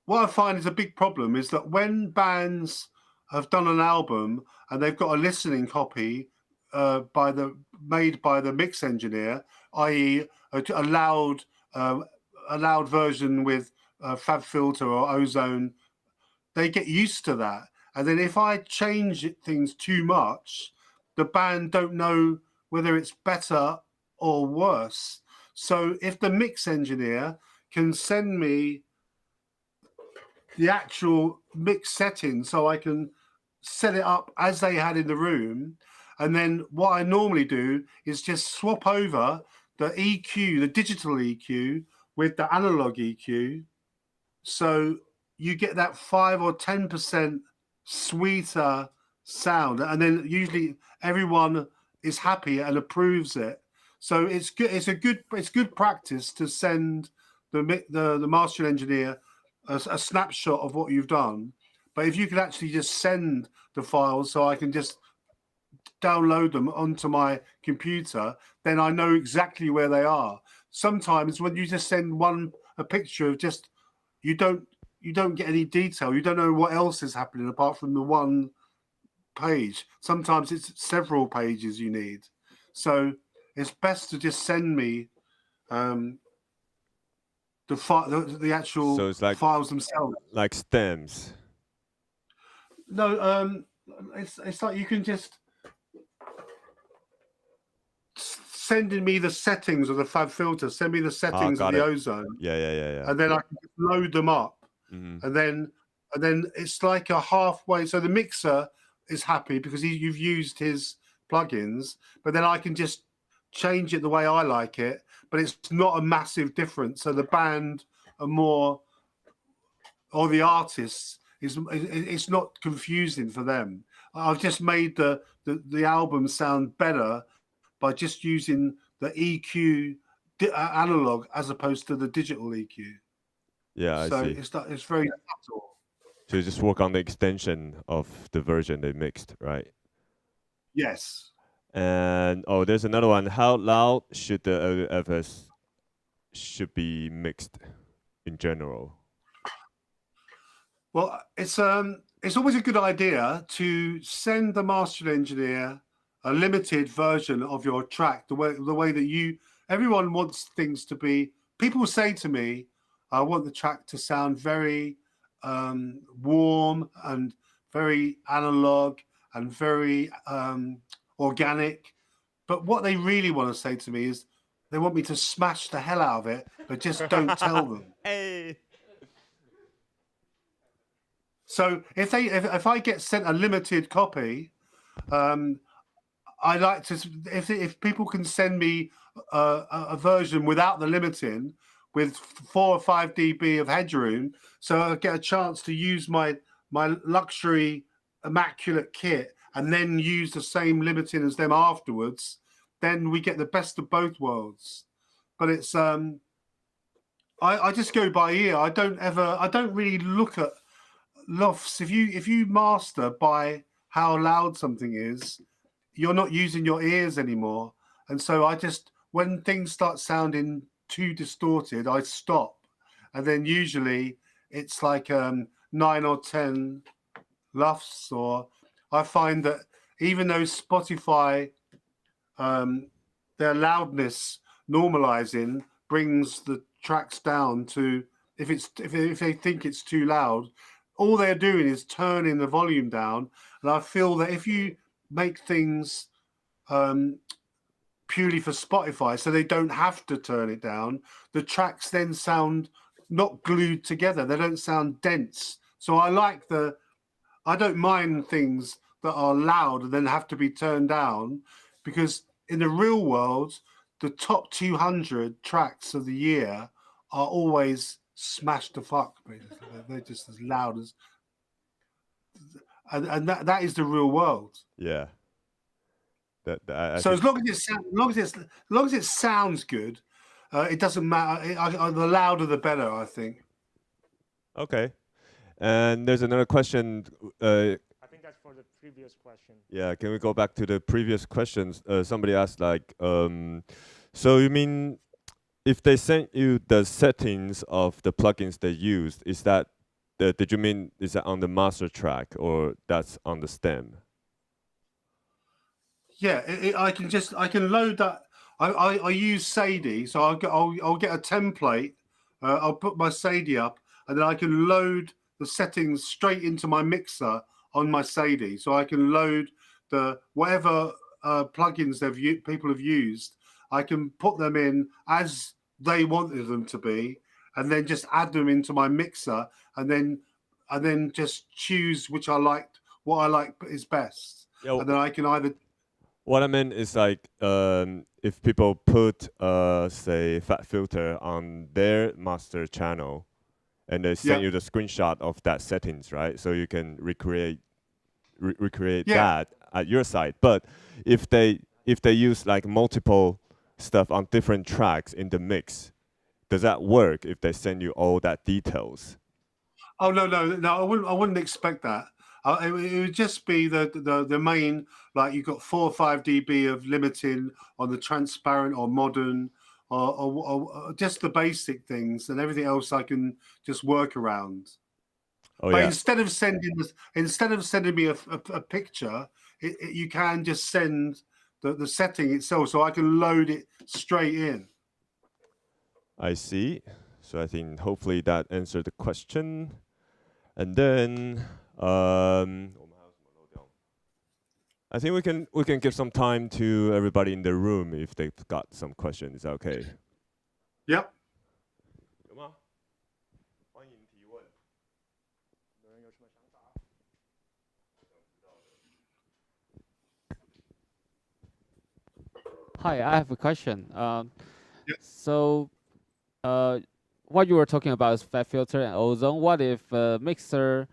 what I find is a big problem is that when bands have done an album and they've got a listening copy made by the mix engineer, i.e. a loud version with Fab Filter or Ozone, they get used to that. And then if I change things too much, the band don't know whether it's better or worse. So if the mix engineer can send me the actual mix settings so I can set it up as they had in the room, and then what I normally do is just swap over the EQ, the digital EQ, with the analog EQ, so you get that 5 or 10% sweeter sound, and then usually everyone is happy and approves it. So it's good. It's good practice to send the mastering engineer a snapshot of what you've done. But if you could actually just send the files so I can just download them onto my computer, then I know exactly where they are. Sometimes when you just send a picture of just, you don't get any detail. You don't know what else is happening apart from the one page. Sometimes it's several pages you need. So it's best to just send me the actual So it's like files themselves. Like stems. No, it's like you can just sending me the settings of the Fab Filter. Send me the settings of the Ozone. Yeah. And then I can just load them up. Mm-hmm. And then it's like a halfway. So the mixer is happy because you've used his plugins, but then I can just change it the way I like it. But it's not a massive difference. So the band are more, or the artists, it's not confusing for them. I've just made the album sound better by just using the EQ analog as opposed to the digital EQ. Yeah, so I see. It's very subtle. So you just work on the extension of the version they mixed, right? Yes. And there's another one. How loud should the AudioFS should be mixed in general? Well, it's always a good idea to send the mastering engineer a limited version of your track, the way that everyone wants things to be. People say to me, I want the track to sound very warm and very analog and very organic. But what they really want to say to me is they want me to smash the hell out of it, but just don't tell them. Hey. So if I get sent a limited copy, I like to, if people can send me a version without the limiting, with 4 or 5 dB of headroom, so I get a chance to use my luxury immaculate kit and then use the same limiting as them afterwards, then we get the best of both worlds. But it's I just go by ear. I don't really look at lofts. If you master by how loud something is, you're not using your ears anymore. And so when things start sounding too distorted, I stop. And then usually it's like 9 or 10 lufts, or I find that even though Spotify, their loudness normalizing brings the tracks down to, if they think it's too loud, all they're doing is turning the volume down. And I feel that if you make things purely for Spotify, so they don't have to turn it down, the tracks then sound not glued together. They don't sound dense. So I don't mind things that are loud and then have to be turned down, because in the real world, the top 200 tracks of the year are always smashed to fuck, basically. They're just as loud as, and that is the real world. Yeah. So as long as it sounds good, it doesn't matter. The louder, the better, I think. Okay. And there's another question. I think that's for the previous question. Yeah, can we go back to the previous questions? Somebody asked, like, so you mean if they sent you the settings of the plugins they used, is that did you mean is that on the master track or that's on the stem? Yeah, I can load that. I use Sadie, so I'll get a template. I'll put my Sadie up, and then I can load the settings straight into my mixer on my Sadie. So I can load the whatever plugins people have used. I can put them in as they wanted them to be, and then just add them into my mixer, and then just choose what I like is best. Yeah, and then I can either. What I meant is, like, if people put, say, Fat Filter on their master channel, and they send you the screenshot of that settings, right? So you can recreate that at your side. But if they use like multiple stuff on different tracks in the mix, does that work if they send you all that details? Oh no! I wouldn't expect that. It would just be the main, like you've got 4 or 5 dB of limiting on the transparent or modern, or just the basic things, and everything else I can just work around. Oh, but yeah. instead of sending me a picture, you can just send the setting itself, so I can load it straight in. I see. So I think hopefully that answered the question. And then I think we can give some time to everybody in the room if they've got some questions. Is that okay? Yep. Hi, I have a question. So, what you were talking about is fat filter and ozone. What if a mixer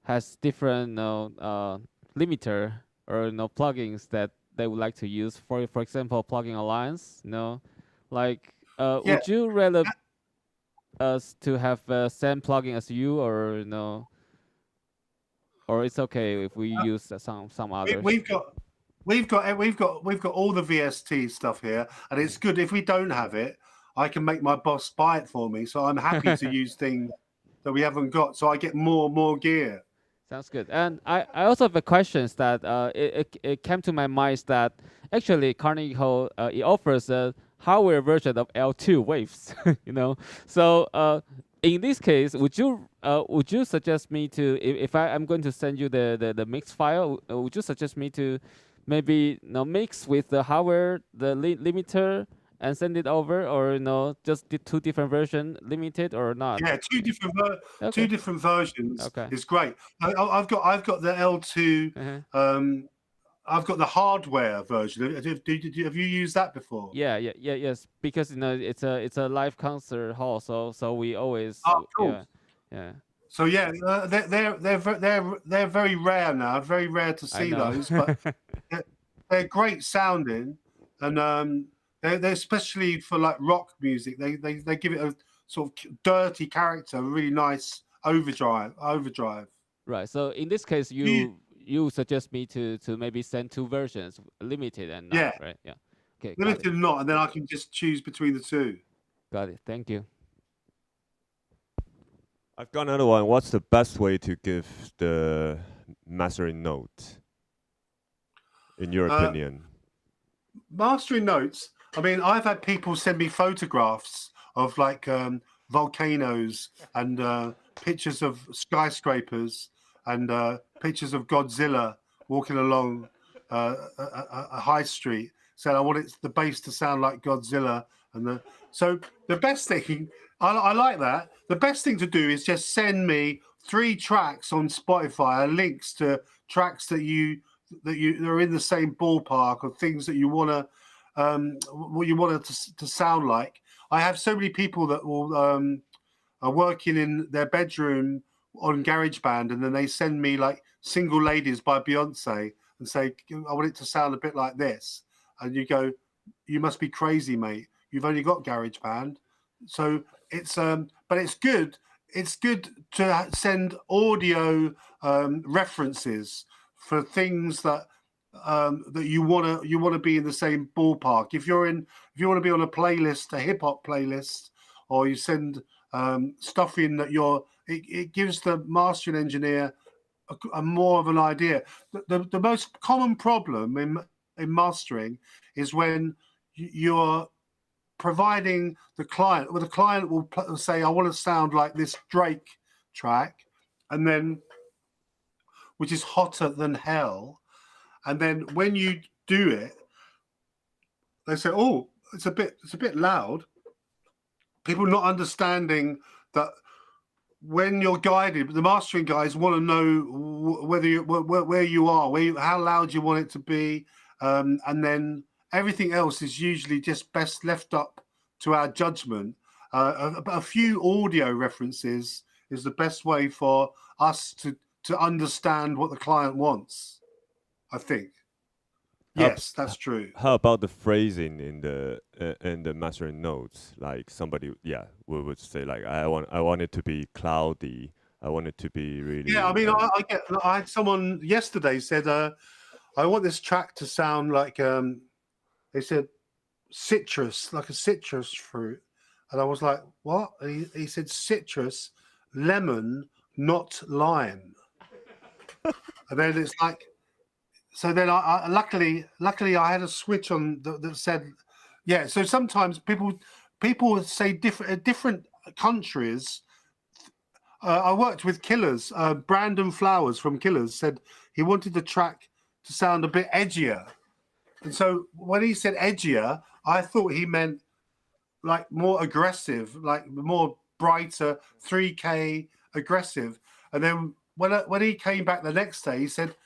has different limiter or plugins that they would like to use? For example, plugin alliance. Would you rather us to have same plugin as you, or or it's okay if we use some others? We've got all the VST stuff here, and it's good. If we don't have it, I can make my boss buy it for me. So I'm happy to use things that we haven't got, so I get more gear. Sounds good. And I also have a question that it came to my mind, is that actually Carnegie Hall it offers a hardware version of L2 waves, So in this case, would you suggest me to, if I'm going to send you the mix file, would you suggest me to maybe mix with the hardware, the limiter, and send it over, or just the 2 different versions, limited or not? Yeah, two different versions. Okay, it's great. I've got the L2. I've got the hardware version. Have you used that before? Yes. Because it's a live concert hall, so we always. Oh, cool. Yeah. So yeah, they're very rare now. Very rare to see those, but they're great sounding, and they're especially for like rock music. They give it a sort of dirty character, really nice overdrive. Right. So in this case, you suggest me to maybe send 2 versions, limited and not, right? Yeah. Okay. Limited and not, and then I can just choose between the 2. Got it. Thank you. I've got another one. What's the best way to give the mastering note? in your opinion? Mastering notes. I mean, I've had people send me photographs of like volcanoes and pictures of skyscrapers and pictures of Godzilla walking along a high street, saying I want the bass to sound like Godzilla. So the best thing, I like that. The best thing to do is just send me 3 tracks on Spotify, links to tracks that are in the same ballpark, or things that you want to what you want it to sound like. I have so many people that will are working in their bedroom on GarageBand, and then they send me like Single Ladies by Beyonce and say, I want it to sound a bit like this. And you go, you must be crazy, mate. You've only got GarageBand. So it's but it's good. It's good to send audio references for things that that you want to be in the same ballpark. If you want to be on a playlist, a hip hop playlist, or you send stuff in that it gives the mastering engineer a more of an idea. The most common problem in mastering is when you're providing the client, well, the client will say, I want to sound like this Drake track, and then, which is hotter than hell. And then when you do it, they say, oh, it's a bit loud. People not understanding that when you're guided, the mastering guys want to know where you are, how loud you want it to be, and then everything else is usually just best left up to our judgment. A few audio references is the best way for us to understand what the client wants, I think. Yes, that's true. How about the phrasing in the mastering notes? Like somebody, would say like, I want it to be cloudy. I want it to be really. Yeah, I mean, I had someone yesterday said, I want this track to sound like, they said citrus, like a citrus fruit, and I was like, what? And he said citrus, lemon, not lime. And then it's like. So then I luckily I had a switch on that said, yeah. So sometimes people say different countries. I worked with Killers. Brandon Flowers from Killers said he wanted the track to sound a bit edgier. And so when he said edgier, I thought he meant like more aggressive, like more brighter, 3K aggressive. And then when he came back the next day, he said,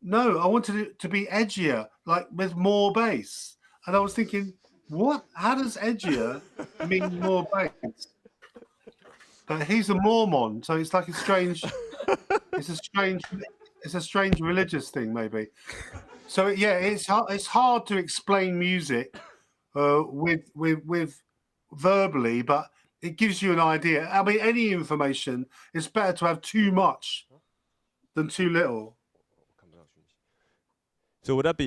no, I wanted it to be edgier, like with more bass. And I was thinking, what? How does edgier mean more bass? But he's a Mormon, so it's like it's a strange religious thing, maybe. So yeah, it's hard to explain music with verbally, but it gives you an idea. I mean, any information, it's better to have too much than too little. So would that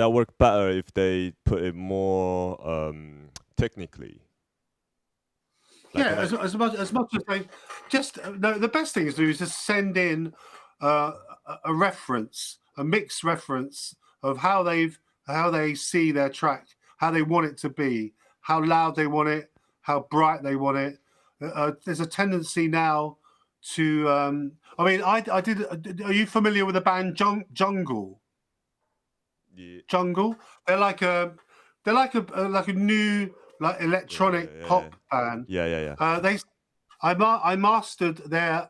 work better if they put it more technically? Like as much as they just the best thing to do is just send in a reference, a mixed reference of how they see their track, how they want it to be, how loud they want it, how bright they want it. There's a tendency now to I mean, I did. Are you familiar with the band Jungle? Yeah. Jungle. They're like a new like electronic pop band. Yeah. I mastered their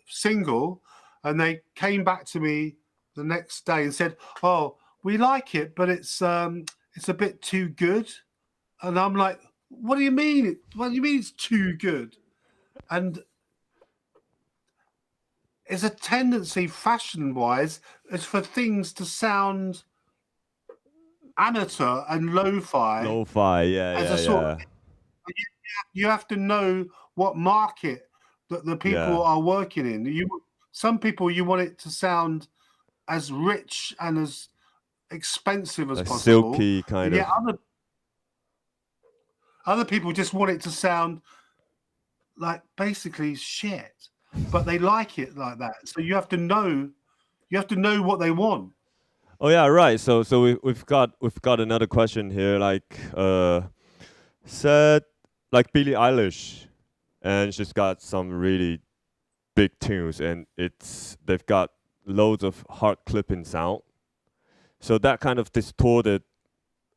single, and they came back to me the next day and said, "Oh, we like it, but it's a bit too good." And I'm like, "What do you mean? What do you mean it's too good?" And there's a tendency, fashion-wise, is for things to sound amateur and lo-fi. Lo-fi, yeah. You have to know what market that the people are working in. Some people, you want it to sound as rich and as expensive as possible. Silky kind of. Other people just want it to sound like basically shit. But they like it like that, so you have to know what they want. Oh yeah, right. So we've got another question here. Like said, like Billie Eilish, and she's got some really big tunes, and they've got loads of hard clipping sound. So that kind of distorted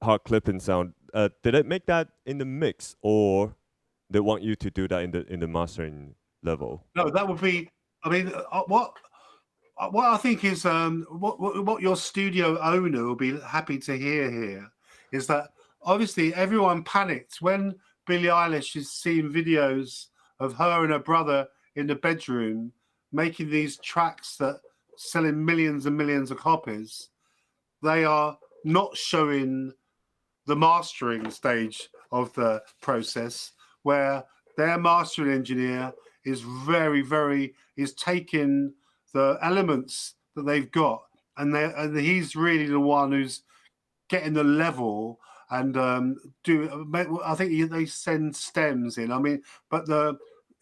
hard clipping sound. Did it make that in the mix, or they want you to do that in the mastering level? No, that would be. I mean, what I think is what your studio owner will be happy to hear here is that obviously everyone panicked when Billie Eilish is seeing videos of her and her brother in the bedroom making these tracks that selling millions and millions of copies. They are not showing the mastering stage of the process where their mastering engineer is is taking the elements that they've got and he's really the one who's getting the level and I think they send stems in. I mean, but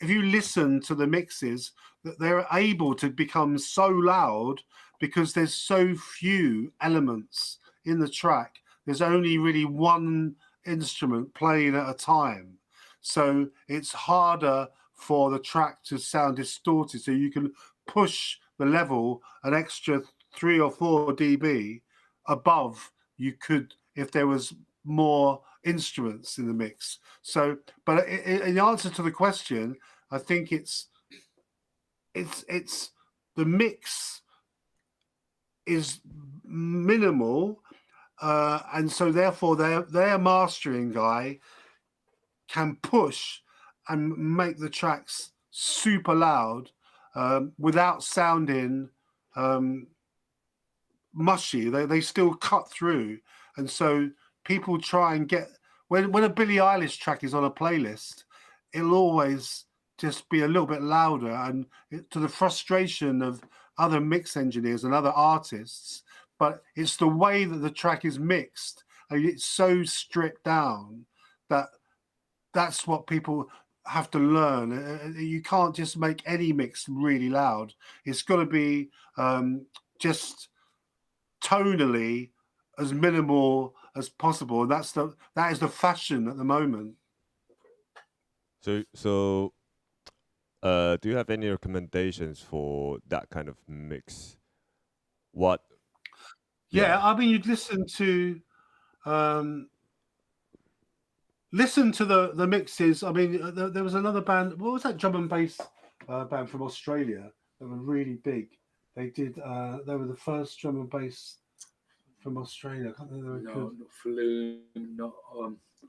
if you listen to the mixes, they're able to become so loud because there's so few elements in the track. There's only really one instrument playing at a time. So it's harder for the track to sound distorted. So you can push the level an extra 3 or 4 dB above you could if there was more instruments in the mix. So, but in answer to the question, I think it's the mix is minimal, and so therefore their mastering guy can push and make the tracks super loud without sounding mushy. They still cut through, and so people try and get when a Billie Eilish track is on a playlist, it'll always just be a little bit louder, and to the frustration of other mix engineers and other artists. But it's the way that the track is mixed, and it's so stripped down that that's what people have to learn. You can't just make any mix really loud. It's got to be just tonally as minimal as possible. And that is the fashion at the moment. So do you have any recommendations for that kind of mix? What? Yeah, I mean, you'd listen to the mixes. I mean, there was another band. What was that drum and bass band from Australia that were really big? They did. They were the first drum and bass from Australia. I can't think they were good. Not Flume, not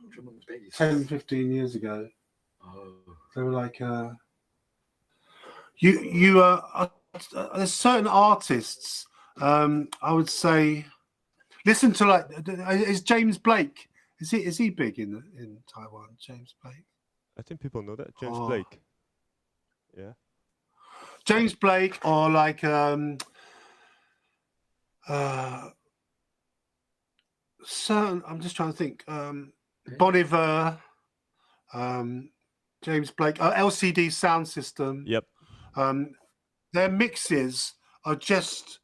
drum and bass. 10, 15 years ago. Oh. They were like there's certain artists. I would say, listen to like is James Blake. Is he big in Taiwan? James Blake. I think people know that James Blake. Yeah. James Blake, or like certain. I'm just trying to think. Bon Iver, James Blake, LCD Sound System. Yep. Their mixes are just.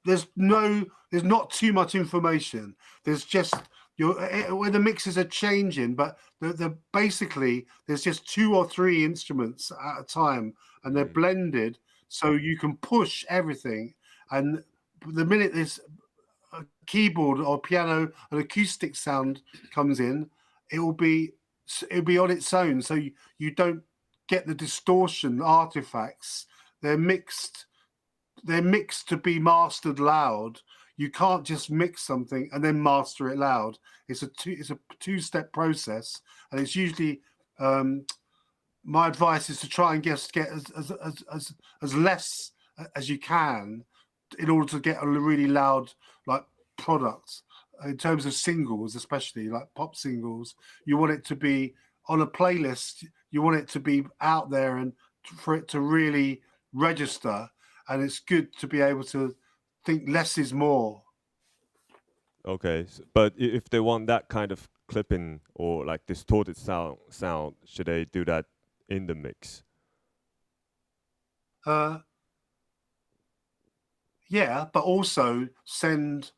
There's not too much information. There's just where the mixes are changing, but they're basically there's just 2 or 3 instruments at a time, and they're blended, so you can push everything. And the minute this keyboard or piano, an acoustic sound comes in, it'll be on its own, so you don't get the distortion artifacts. They're mixed to be mastered loud. You can't just mix something and then master it loud. It's a 2-step process, and it's usually my advice is to try and get as less as you can in order to get a really loud like product. In terms of singles, especially like pop singles, you want it to be on a playlist. You want it to be out there and for it to really register. And it's good to be able to think less is more. Okay, but if they want that kind of clipping or like distorted sound, should they do that in the mix? Yeah, but also send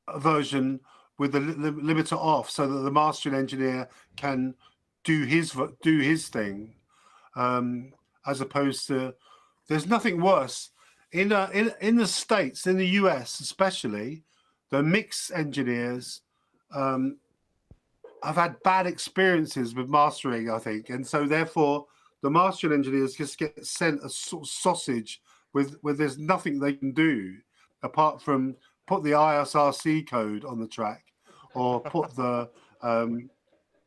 a version with the limiter off so that the mastering engineer can do his thing, as opposed to, there's nothing worse in the States, in the US especially, the mix engineers have had bad experiences with mastering, I think, and so therefore the mastering engineers just get sent a sort of sausage with there's nothing they can do apart from put the ISRC code on the track or put the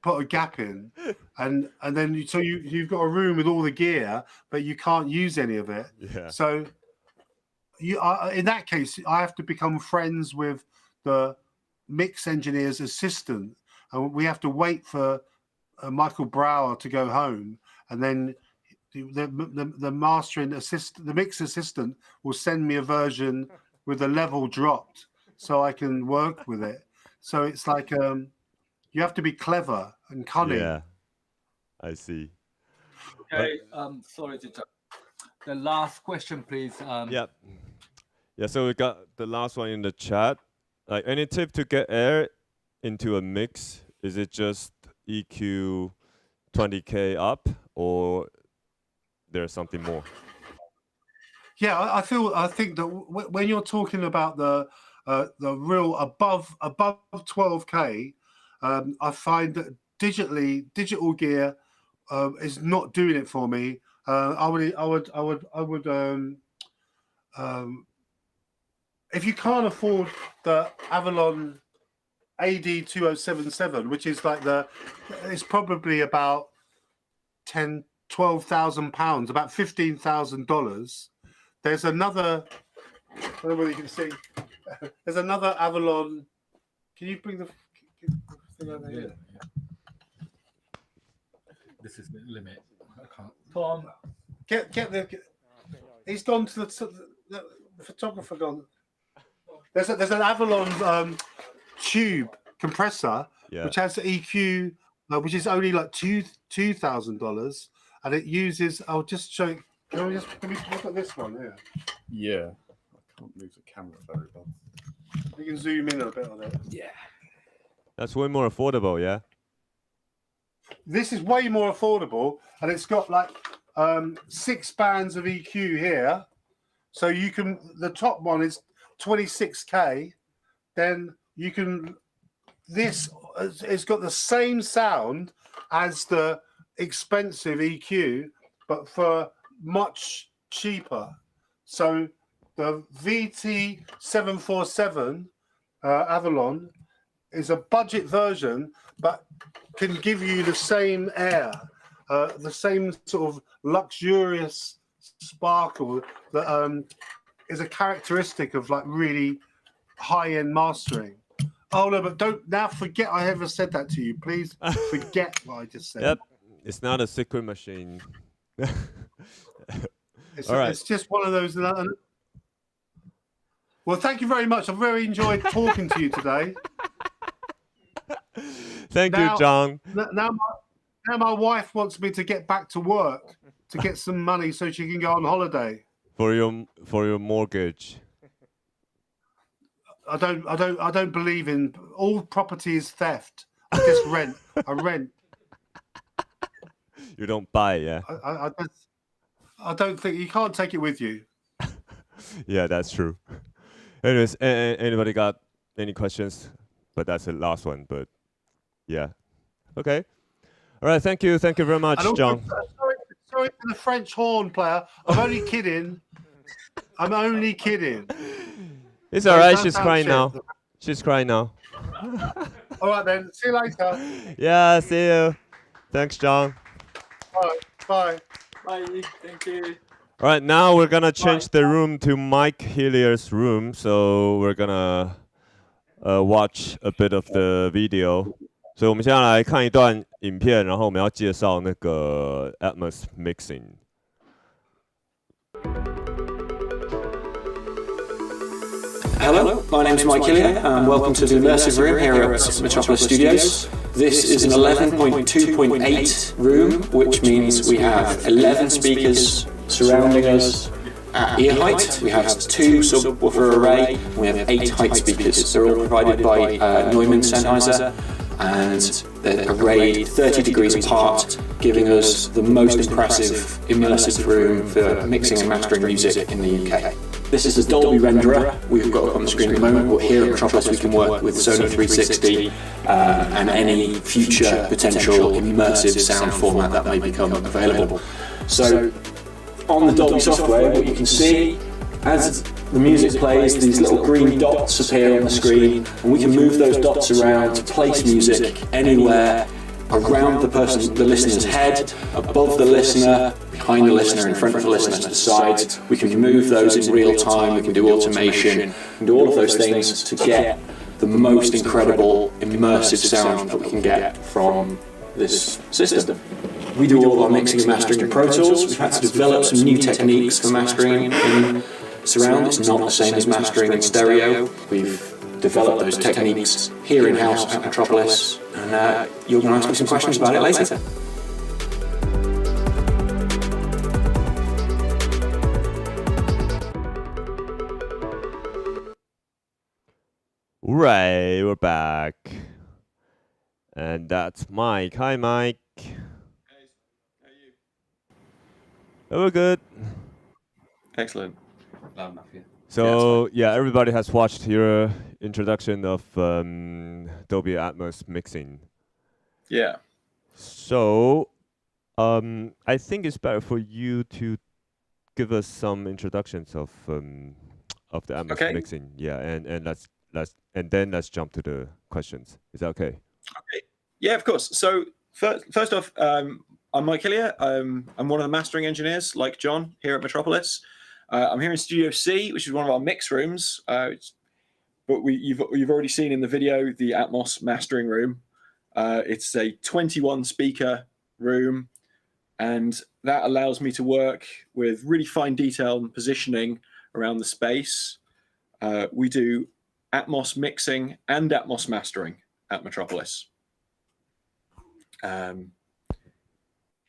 put a gap in, and then you've got a room with all the gear, but you can't use any of it. Yeah. So in that case, I have to become friends with the mix engineer's assistant, and we have to wait for Michael Brower to go home, and then the mastering assistant, the mix assistant, will send me a version with the level dropped, so I can work with it. So it's like you have to be clever and cunning. Yeah, I see. Okay, sorry to interrupt. The last question, please. Yeah. So we got the last one in the chat. Like, any tip to get air into a mix? Is it just EQ 20K up, or there's something more? Yeah, I think that when you're talking about the real above 12K, I find that digital gear is not doing it for me. I would if you can't afford the Avalon AD2077, which is like it's probably about £12,000, about $15,000. There's another, I don't know whether you can see, there's another Avalon. Can you bring the thing over here? Yeah. This is the limit. I can't. Tom, get the. He's gone to the photographer gone. There's an Avalon tube compressor, which has the EQ, which is only like $2,000, and it uses. I'll just show you. Can we look at this one here? Yeah, I can't move the camera very well. We can zoom in a bit on it. Yeah. That's way more affordable, yeah? This is way more affordable, and it's got like 6 bands of EQ here. So you can, the top one is 26K. Then you can, it's got the same sound as the expensive EQ, but for much cheaper. So the VT747 Avalon is a budget version, but can give you the same air, the same sort of luxurious sparkle that is a characteristic of like really high-end mastering. Oh no, but don't now forget I ever said that to you. Please forget what I just said. Yep, it's not a secret machine. It's just one of those. Well, thank you very much. I've very enjoyed talking to you today. Thank you, John. Now my wife wants me to get back to work to get some money so she can go on holiday. For your mortgage. I don't believe in all property is theft. I just rent. I rent. You don't buy, yeah? I don't think you can't take it with you. Yeah, that's true. Anyways, anybody got any questions? But that's the last one. But yeah, okay. All right, thank you very much, John. Sorry for the French horn player. I'm only kidding. I'm only kidding. It's all right. She's crying now. She's crying now. All right then. See you later. Yeah, see you. Thanks, John. Bye. Bye. Bye. Thank you. All right, now we're gonna change the room to Mike Hillier's room. So we're gonna watch a bit of the video. 所以我们现在来看一段影片，然后我们要介绍那个 Atmos mixing。Hello, my name is Mike Hillier, and welcome to the immersive room here at Metropolis Studios. This is an 11.2.8 room, which means we have 11 speakers surrounding us, at ear height, we have 2 subwoofer array, and we have 8 height speakers. They're all provided by Neumann Sennheiser, and they're arrayed 30 degrees apart, giving us the most impressive immersive room for mixing and mastering music in the UK. This is the Dolby renderer we've got up on the screen at the moment, but here at Metropolis we can work with Sony 360 and any future potential immersive sound format that may become available. So on the Dolby software, what you can see, as the music plays, these little green dots appear on the screen, and we can move those dots around to place music anywhere around the listener's head, above the listener, behind the listener, in front of the listener, to the sides. We can move those in real time, we can do automation, we can do all of those things to get the most incredible immersive sound that we can get from this system. We do all of our mixing and mastering in Pro Tools. We've had to develop some new techniques for mastering in surround. It's not the same as mastering in stereo. We've developed those techniques here in-house at Metropolis, and you're going to ask me some questions about it later. Right, we're back. And that's Mike. Hi, Mike. Oh, we're good. Excellent. Loud enough, yeah. So, yeah, everybody has watched your introduction of Dolby Atmos mixing. Yeah. So, I think it's better for you to give us some introductions of the Atmos mixing. Yeah, and let's jump to the questions. Is that okay? Okay. Yeah, of course. So first off, I'm Mike Hillier. I'm one of the mastering engineers, like John, here at Metropolis. I'm here in Studio C, which is one of our mix rooms. But you've already seen in the video the Atmos mastering room. It's a 21 speaker room, and that allows me to work with really fine detail and positioning around the space. We do Atmos mixing and Atmos mastering at Metropolis.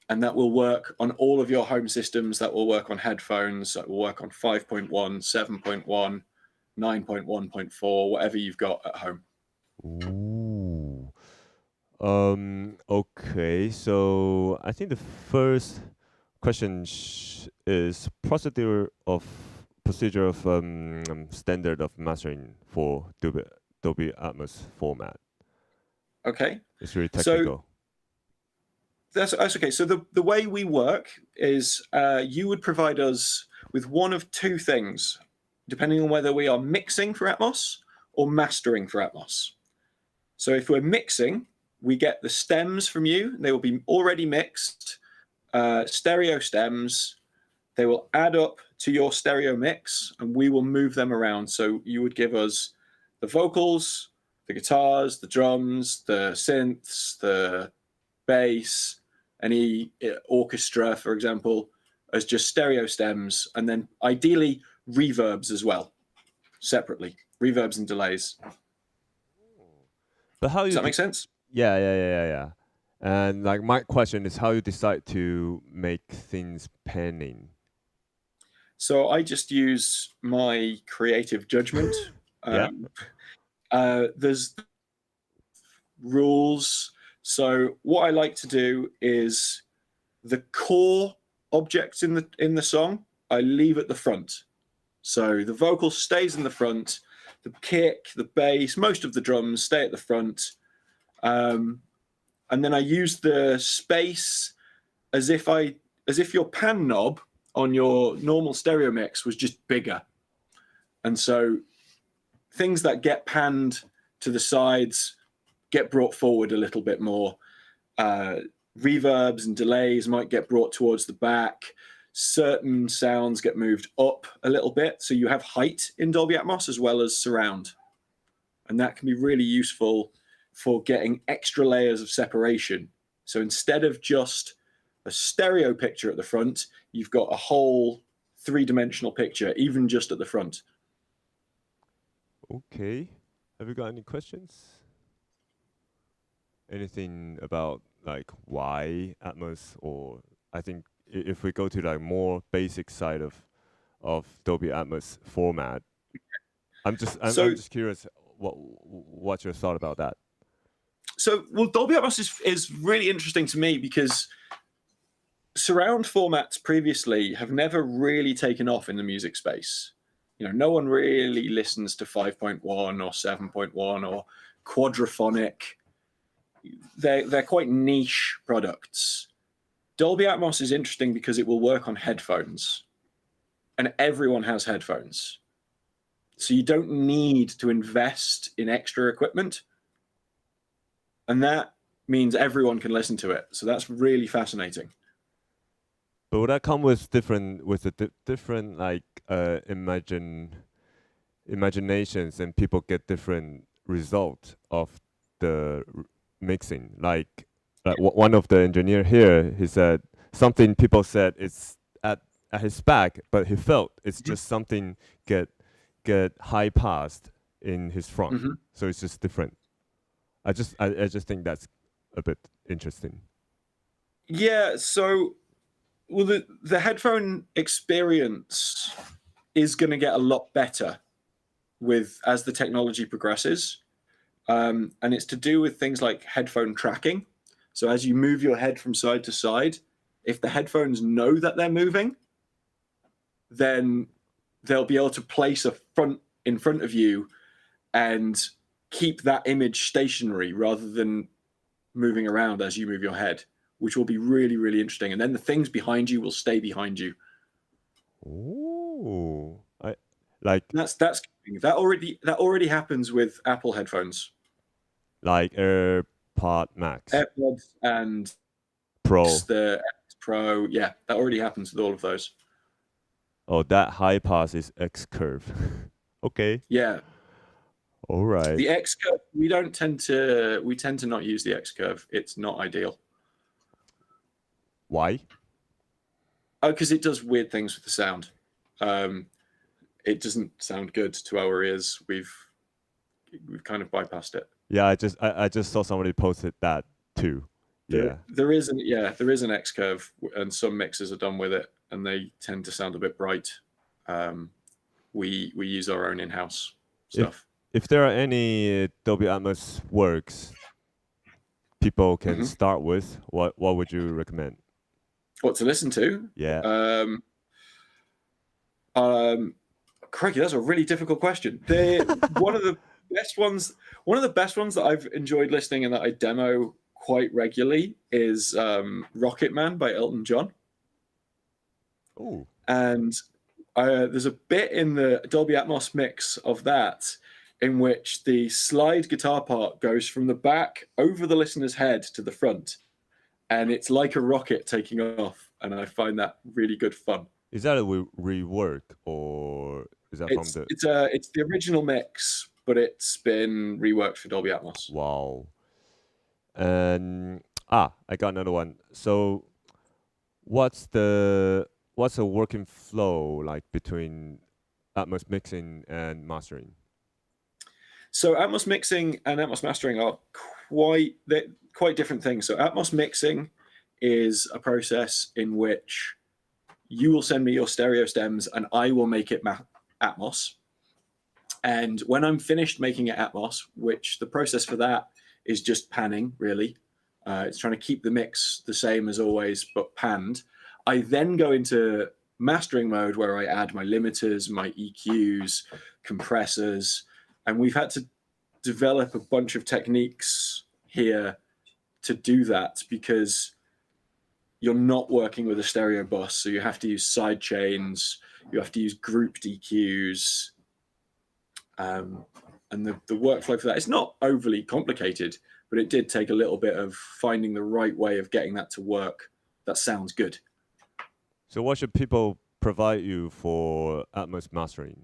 And that will work on all of your home systems. That will work on headphones. That will work on 5.1, 7.1, 9.1.4, whatever you've got at home. Ooh. Okay, so I think the first question is procedure of standard of mastering for Dolby Atmos format. Okay. It's really technical. So that's okay. So the way we work is you would provide us with one of two things, depending on whether we are mixing for Atmos or mastering for Atmos. So if we're mixing, we get the stems from you. They will be already mixed, stereo stems. They will add up to your stereo mix, and we will move them around. So you would give us the vocals, the guitars, the drums, the synths, the bass, any orchestra, for example, as just stereo stems, and then ideally reverbs as well, separately, reverbs and delays. But how does that make sense? Yeah. And like my question is how you decide to make things panning. So I just use my creative judgment. There's rules. So what I like to do is the core objects in the song, I leave at the front. So the vocal stays in the front, the kick, the bass, most of the drums stay at the front. And then I use the space as if your pan knob on your normal stereo mix was just bigger. And so things that get panned to the sides get brought forward a little bit more. Reverbs and delays might get brought towards the back. Certain sounds get moved up a little bit. So you have height in Dolby Atmos as well as surround. And that can be really useful for getting extra layers of separation. So instead of just a stereo picture at the front, you've got a whole three-dimensional picture, even just at the front. Okay. Have you got any questions? Anything about like why Atmos, or I think if we go to like more basic side of of Dolby Atmos format. I'm just curious what's your thought about that? So, well, Dolby Atmos is really interesting to me because surround formats previously have never really taken off in the music space. No one really listens to 5.1 or 7.1 or quadraphonic. They're quite niche products. Dolby Atmos is interesting because it will work on headphones, and everyone has headphones. So you don't need to invest in extra equipment, and that means everyone can listen to it. So that's really fascinating. But would that come with different like imaginations, and people get different result of the mixing? Like one of the engineer here, he said something people said it's at his back, but he felt it's just something get high passed in his front. So it's just different. I just think that's a bit interesting. Yeah, so well, the headphone experience is going to get a lot better as the technology progresses, and it's to do with things like headphone tracking. So as you move your head from side to side, if the headphones know that they're moving, then they'll be able to place a front in front of you and keep that image stationary rather than moving around as you move your head, which will be really, really interesting. And then the things behind you will stay behind you. Ooh, that already happens with Apple headphones, like AirPod Max, AirPods, and Pro. The X Pro. Yeah, that already happens with all of those. Oh, that high pass is X curve. Okay. Yeah. All right. The X curve, we tend to not use the X curve. It's not ideal. Why? Oh, because it does weird things with the sound. It doesn't sound good to our ears. We've kind of bypassed it. Yeah, I just saw somebody posted that too. There is an X curve, and some mixers are done with it, and they tend to sound a bit bright. We use our own in-house stuff. If there are any Dolby Atmos works people can start with, what would you recommend? What to listen to? Yeah. Crikey, that's a really difficult question. One of the best ones that I've enjoyed listening and that I demo quite regularly is Rocket Man by Elton John. Oh. And there's a bit in the Dolby Atmos mix of that in which the slide guitar part goes from the back over the listener's head to the front, and it's like a rocket taking off, and I find that really good fun. Is that a rework, or is that it's the original mix, but it's been reworked for Dolby Atmos. Wow. And I got another one. So what's a working flow like between Atmos mixing and mastering? So Atmos mixing and Atmos mastering are quite different things. So Atmos mixing is a process in which you will send me your stereo stems and I will make it Atmos. And when I'm finished making it Atmos, which the process for that is just panning, really. It's trying to keep the mix the same as always, but panned. I then go into mastering mode where I add my limiters, my EQs, compressors, and we've had to develop a bunch of techniques here to do that because you're not working with a stereo bus, so you have to use side chains, you have to use grouped EQs, and the workflow for that, it's not overly complicated, but it did take a little bit of finding the right way of getting that to work that sounds good. So what should people provide you for Atmos mastering?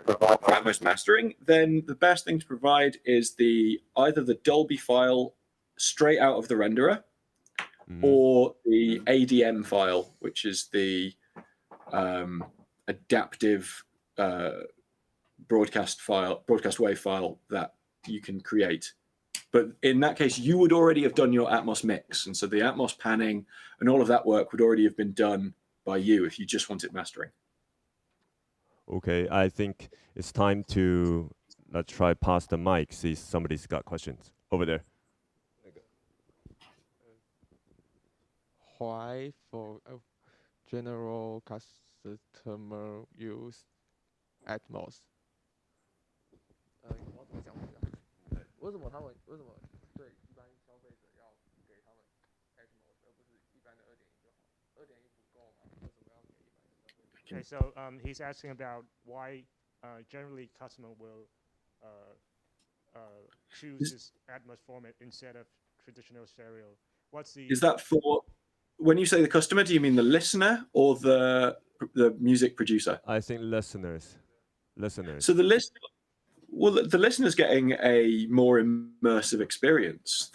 For Atmos mastering, then the best thing to provide is either the Dolby file straight out of the renderer, or the ADM file, which is the adaptive broadcast wave file that you can create. But in that case, you would already have done your Atmos mix, and so the Atmos panning and all of that work would already have been done by you if you just wanted mastering. Okay, I think it's time to let's try pass the mic. See if somebody's got questions over there. Why for a general customer use Atmos? 我怎么讲？为什么他们对一般消费者要给他们 Atmos 而不是一般的2.1就好？2.1不够吗？为什么要给一般的消费者 Okay, so he's asking about why generally customer will choose this Atmos format instead of traditional stereo. What's the? Is that for when you say the customer? Do you mean the listener or the music producer? I think listeners. So the listener. Well, the listener's getting a more immersive experience.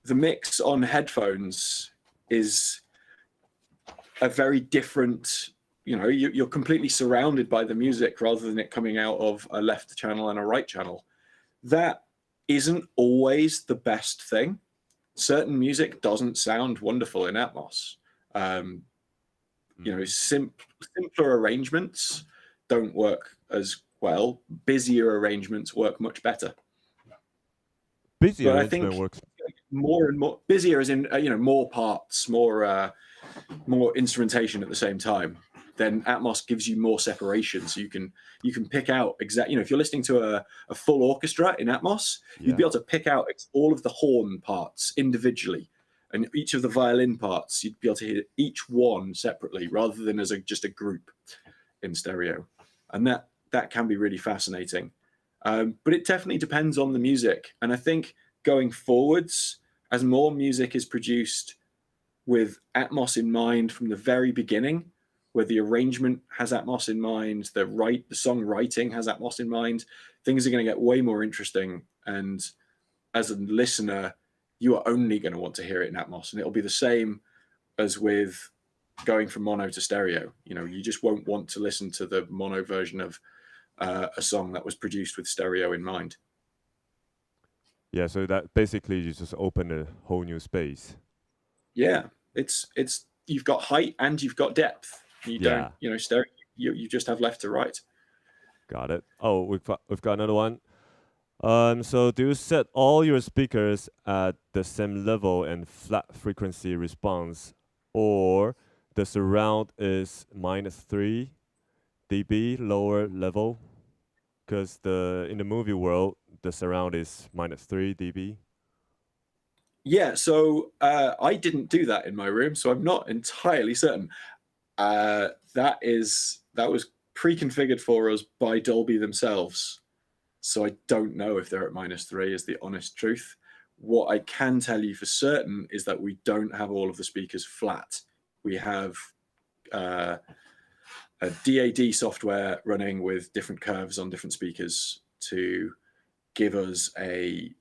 The mix on headphones is a very different, you're completely surrounded by the music rather than it coming out of a left channel and a right channel. That isn't always the best thing. Certain music doesn't sound wonderful in Atmos. Simpler arrangements don't work as well. Busier arrangements work much better. Busier I think works more and more busier as in more parts, more instrumentation at the same time. Then Atmos gives you more separation, so you can pick out exactly. If you're listening to a full orchestra in Atmos, you'd be able to pick out all of the horn parts individually, and each of the violin parts. You'd be able to hear each one separately, rather than as just a group in stereo, and that can be really fascinating. But it definitely depends on the music. And I think going forwards, as more music is produced with Atmos in mind from the very beginning, where the arrangement has Atmos in mind, the songwriting has Atmos in mind, things are going to get way more interesting. And as a listener, you are only going to want to hear it in Atmos. And it'll be the same as with going from mono to stereo. You just won't want to listen to the mono version of a song that was produced with stereo in mind. Yeah, so that basically you just open a whole new space. Yeah, it's you've got height and you've got depth. You don't, stereo. You just have left to right. Got it. Oh, we've got another one. So do you set all your speakers at the same level and flat frequency response, or the surround is -3 dB lower level? Because in the movie world, the surround is -3 dB. Yeah, so I didn't do that in my room, so I'm not entirely certain. That was pre-configured for us by Dolby themselves, so I don't know if they're at -3 is the honest truth. What I can tell you for certain is that we don't have all of the speakers flat. We have a DAD software running with different curves on different speakers to give us a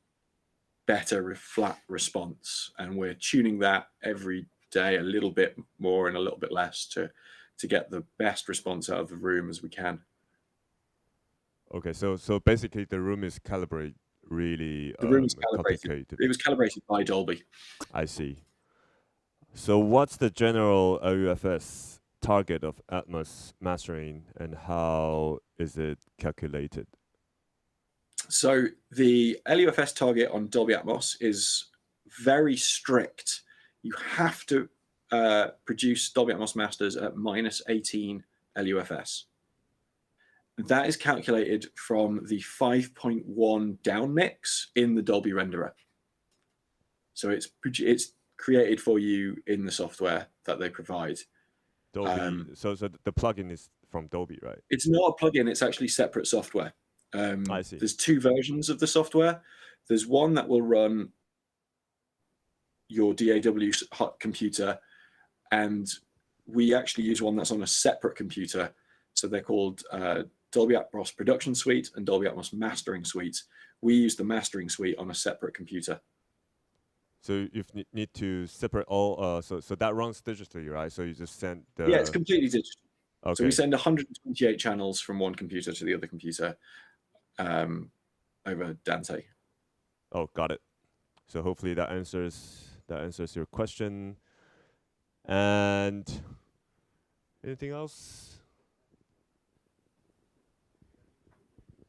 better flat response, and we're tuning that every day a little bit more and a little bit less to get the best response out of the room as we can. Okay, so basically the room is calibrated really. The room is calibrated. It was calibrated by Dolby. I see. So what's the general LUFS target of Atmos mastering, and how is it calculated? So the LUFS target on Dolby Atmos is very strict. You have to produce Dolby Atmos masters at -18 LUFS. That is calculated from the 5.1 down mix in the Dolby renderer. So it's created for you in the software that they provide. Dolby. So the plugin is from Dolby, right? It's not a plugin. It's actually separate software. I see. There's two versions of the software. There's one that will run your DAW computer, and we actually use one that's on a separate computer. So they're called Dolby Atmos Production Suite and Dolby Atmos Mastering Suite. We use the Mastering Suite on a separate computer. So you need to separate all. So that runs digitally, right? So you just send the. Yeah, it's completely digital. Okay. So we send 128 channels from one computer to the other computer over Dante. Oh, got it. So hopefully that answers your question. And anything else?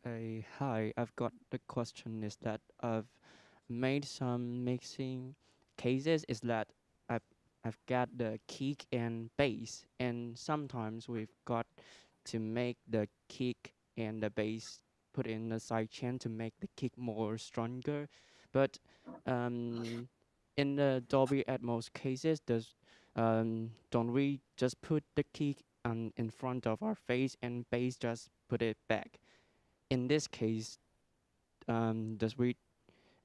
Hi, I've got the question is that I've made some mixing cases is that I've got the kick and bass, and sometimes we've got to make the kick and the bass put in the sidechain to make the kick more stronger. But in the Dolby Atmos cases, don't we just put the kick in front of our face and bass just put it back? In this case, does we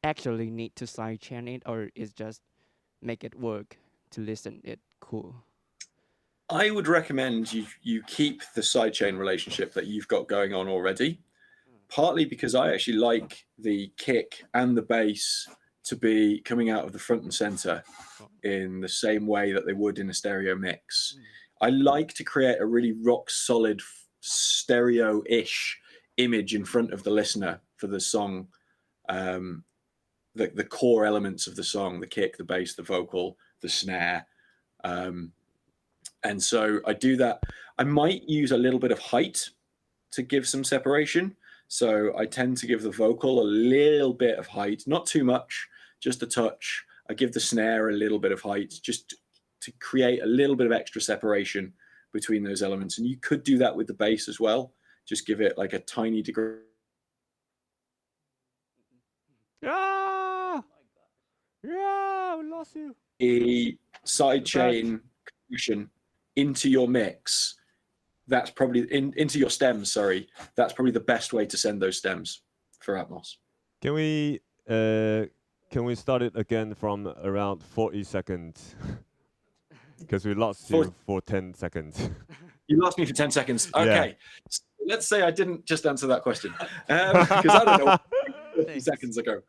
actually need to sidechain it, or is just make it work to listen it cool? I would recommend you keep the sidechain relationship that you've got going on already, partly because I actually like the kick and the bass to be coming out of the front and center in the same way that they would in a stereo mix. I like to create a really rock solid stereo-ish image in front of the listener for the song, the core elements of the song, the kick, the bass, the vocal, the snare. And so I do that. I might use a little bit of height to give some separation. So I tend to give the vocal a little bit of height, not too much, just a touch. I give the snare a little bit of height just to create a little bit of extra separation between those elements. And you could do that with the bass as well. Just give it like a tiny degree. Yeah, we lost you. A sidechain connection into your mix. That's probably into your stems. Sorry, that's probably the best way to send those stems for Atmos. Can we start it again from around 40 seconds? Because we lost you for 10 seconds. You lost me for 10 seconds. Okay. Yeah. So let's say I didn't just answer that question. Because I don't know 30 seconds ago.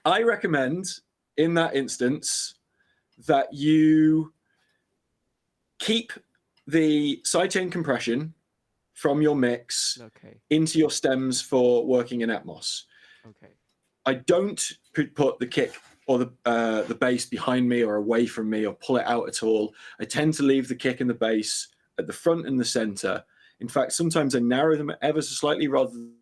I recommend in that instance that you keep the sidechain compression from your mix into your stems for working in Atmos. Okay. I don't put the kick or the bass behind me or away from me or pull it out at all. I tend to leave the kick and the bass at the front and the center. In fact, sometimes I narrow them ever so slightly rather than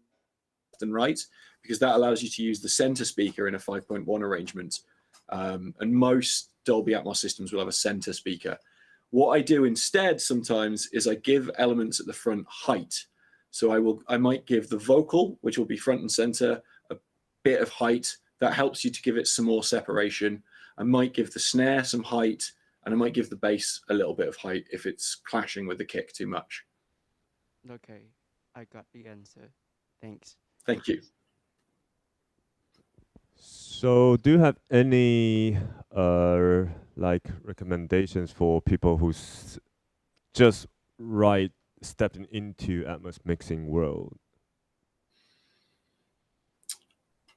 left and right, because that allows you to use the center speaker in a 5.1 arrangement. And most Dolby Atmos systems will have a center speaker. What I do instead sometimes is I give elements at the front height. So I might give the vocal, which will be front and center, a bit of height. That helps you to give it some more separation. I might give the snare some height, and I might give the bass a little bit of height if it's clashing with the kick too much. Okay, I got the answer. Thanks. Thank you. So do you have any like recommendations for people who's just stepping into Atmos mixing world?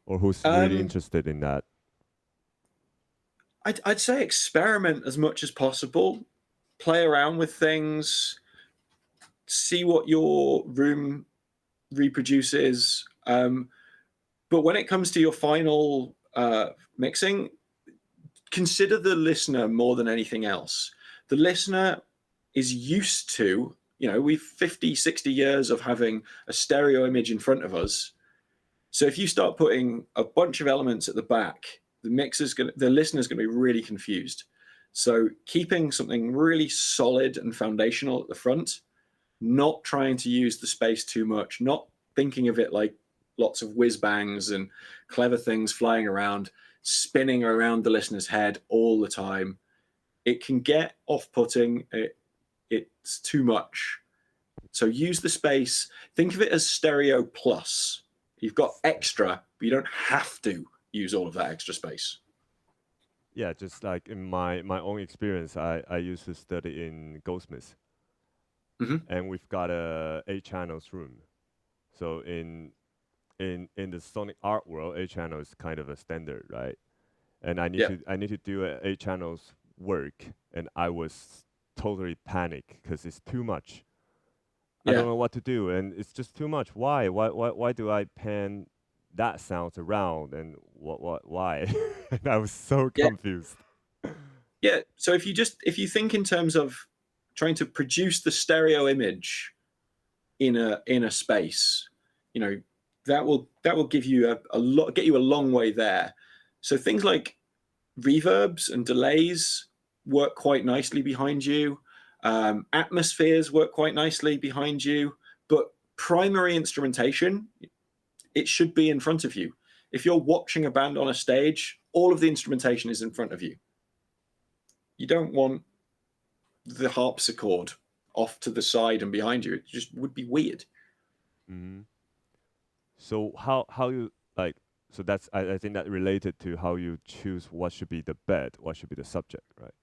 Or who's really interested in that? I'd say experiment as much as possible. Play around with things. See what your room reproduces. But when it comes to your final mixing, consider the listener more than anything else. The listener is used to, we've 50, 60 years of having a stereo image in front of us. So if you start putting a bunch of elements at the back, the listener's going to be really confused. So keeping something really solid and foundational at the front, not trying to use the space too much, not thinking of it like lots of whiz bangs and clever things flying around, spinning around the listener's head all the time. It can get off-putting. It's too much. So use the space. Think of it as stereo plus. You've got extra, but you don't have to use all of that extra space. Yeah, just like in my own experience, I used to study in Goldsmiths. And we've got a 8 channels room. So in the sonic art world, 8 channel is kind of a standard, right? And I need to do 8 channels work, and I was totally panicked because it's too much. I don't know what to do, and it's just too much. Why do I pan that sound around, and why? And I was so confused. Yeah. So if you think in terms of trying to produce the stereo image in a space, you know, that will give you get you a long way there. So things like reverbs and delays work quite nicely behind you. Atmospheres work quite nicely behind you, but primary instrumentation, it should be in front of you. If you're watching a band on a stage, all of the instrumentation is in front of you. You don't want the harpsichord off to the side and behind you. It just would be weird. Mm-hmm. So how you like? So that's I think that related to how you choose what should be the bed, what should be the subject, right?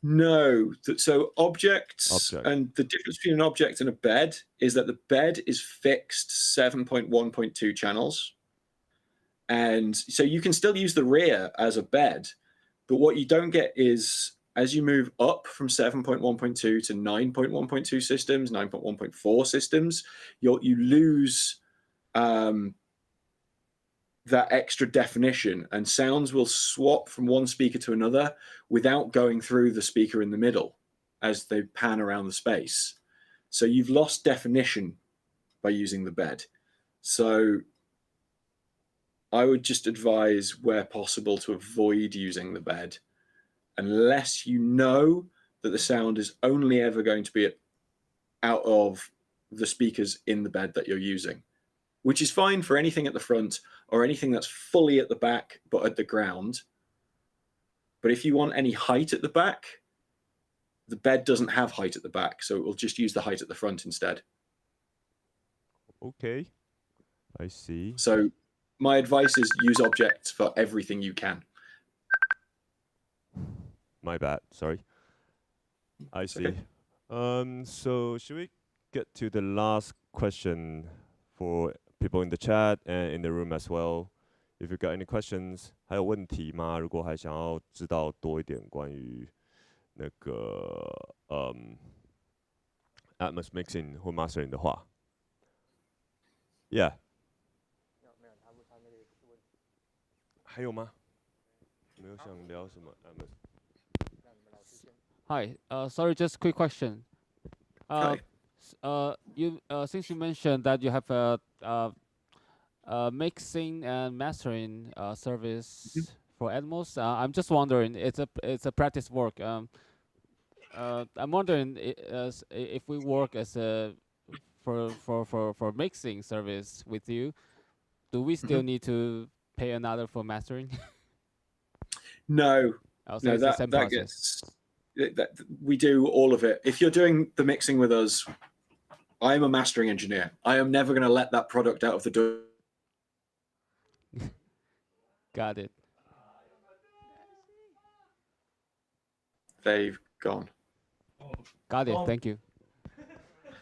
No. So objects, and the difference between an object and a bed is that the bed is fixed 7.1.2 channels. And so you can still use the rear as a bed, but what you don't get is, as you move up from 7.1.2 to 9.1.2 systems, 9.1.4 systems, you lose that extra definition, and sounds will swap from one speaker to another without going through the speaker in the middle as they pan around the space. So you've lost definition by using the bed. So I would just advise, where possible, to avoid using the bed unless you know that the sound is only ever going to be out of the speakers in the bed that you're using, which is fine for anything at the front or anything that's fully at the back but at the ground. But if you want any height at the back, the bed doesn't have height at the back, so it will just use the height at the front instead. Okay, I see. So my advice is use objects for everything you can. My bad, sorry. I see. Okay. So should we get to the last question for people in the chat and in the room as well? If you got any questions, 还有问题吗？如果还想要知道多一点关于那个Atmos mixing 或 mastering 的话 ，Yeah。还有吗？没有想聊什么 Atmos。Hi, sorry, just quick question. Hi. You since you mentioned that you have a mixing and mastering service for Atmos, I'm just wondering, it's a practice work. I'm wondering if we work as a for mixing service with you, do we still need to pay another for mastering? No, so no, that gets. We do all of it. If you're doing the mixing with us, I'm a mastering engineer. I am never going to let that product out of the door. Got it. They've gone. Got it. Thank you.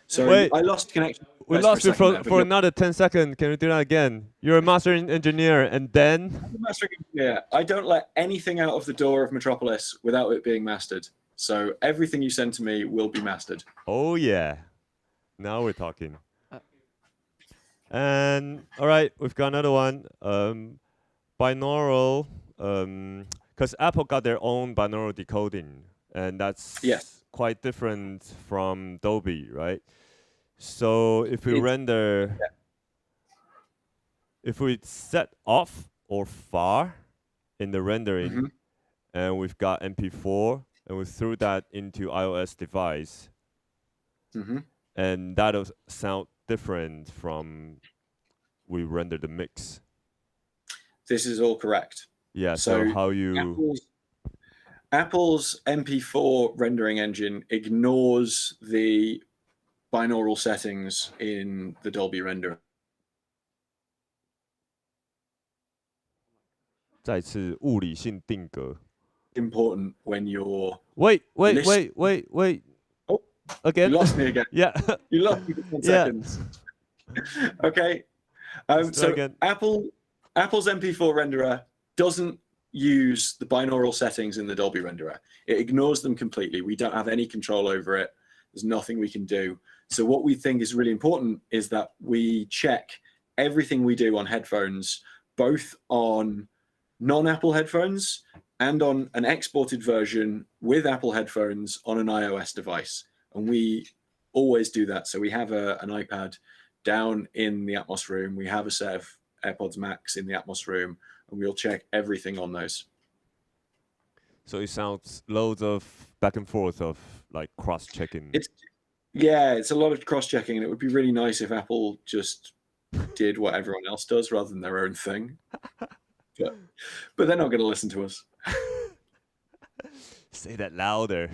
So wait, I lost connection. We lost you for another 10 seconds. Can you do that again? You're a mastering engineer, and then? I'm a mastering engineer. I don't let anything out of the door of Metropolis without it being mastered. So everything you send to me will be mastered. Oh yeah, now we're talking. And all right, we've got another one. Binaural, because Apple got their own binaural decoding, and that's quite different from Dolby, right? So if we render, if we set off or far in the rendering, and we've got MP4, and we threw that into iOS device, and that'll sound different from we render the mix. This is all correct. Yeah, so how you... Apple's MP4 rendering engine ignores the binaural settings in the Dolby renderer. 再次物理性定格 Important when you're... Wait. Oh, again? You lost me again. Yeah. You lost me for 10 seconds. Okay. So again. Apple's MP4 renderer doesn't use the binaural settings in the Dolby renderer. It ignores them completely. We don't have any control over it. There's nothing we can do. So what we think is really important is that we check everything we do on headphones, both on non-Apple headphones and on an exported version with Apple headphones on an iOS device. And we always do that. So we have an iPad down in the Atmos room. We have a set of AirPods Max in the Atmos room, and we'll check everything on those. So it sounds loads of back and forth of like cross-checking. It's a lot of cross-checking, and it would be really nice if Apple just did what everyone else does rather than their own thing. But they're not going to listen to us. Say that louder.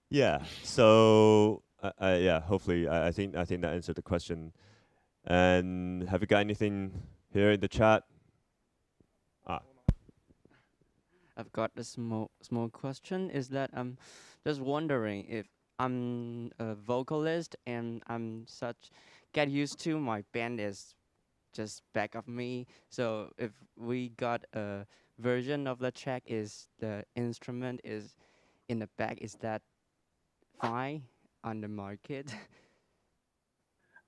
Yeah. So yeah. Hopefully, I think that answered the question. And have you got anything here in the chat? I've got a small question. Is that I'm just wondering if I'm a vocalist and get used to my band is just back of me. So if we got a version of the track is the instrument is in the back, is that fine on the market?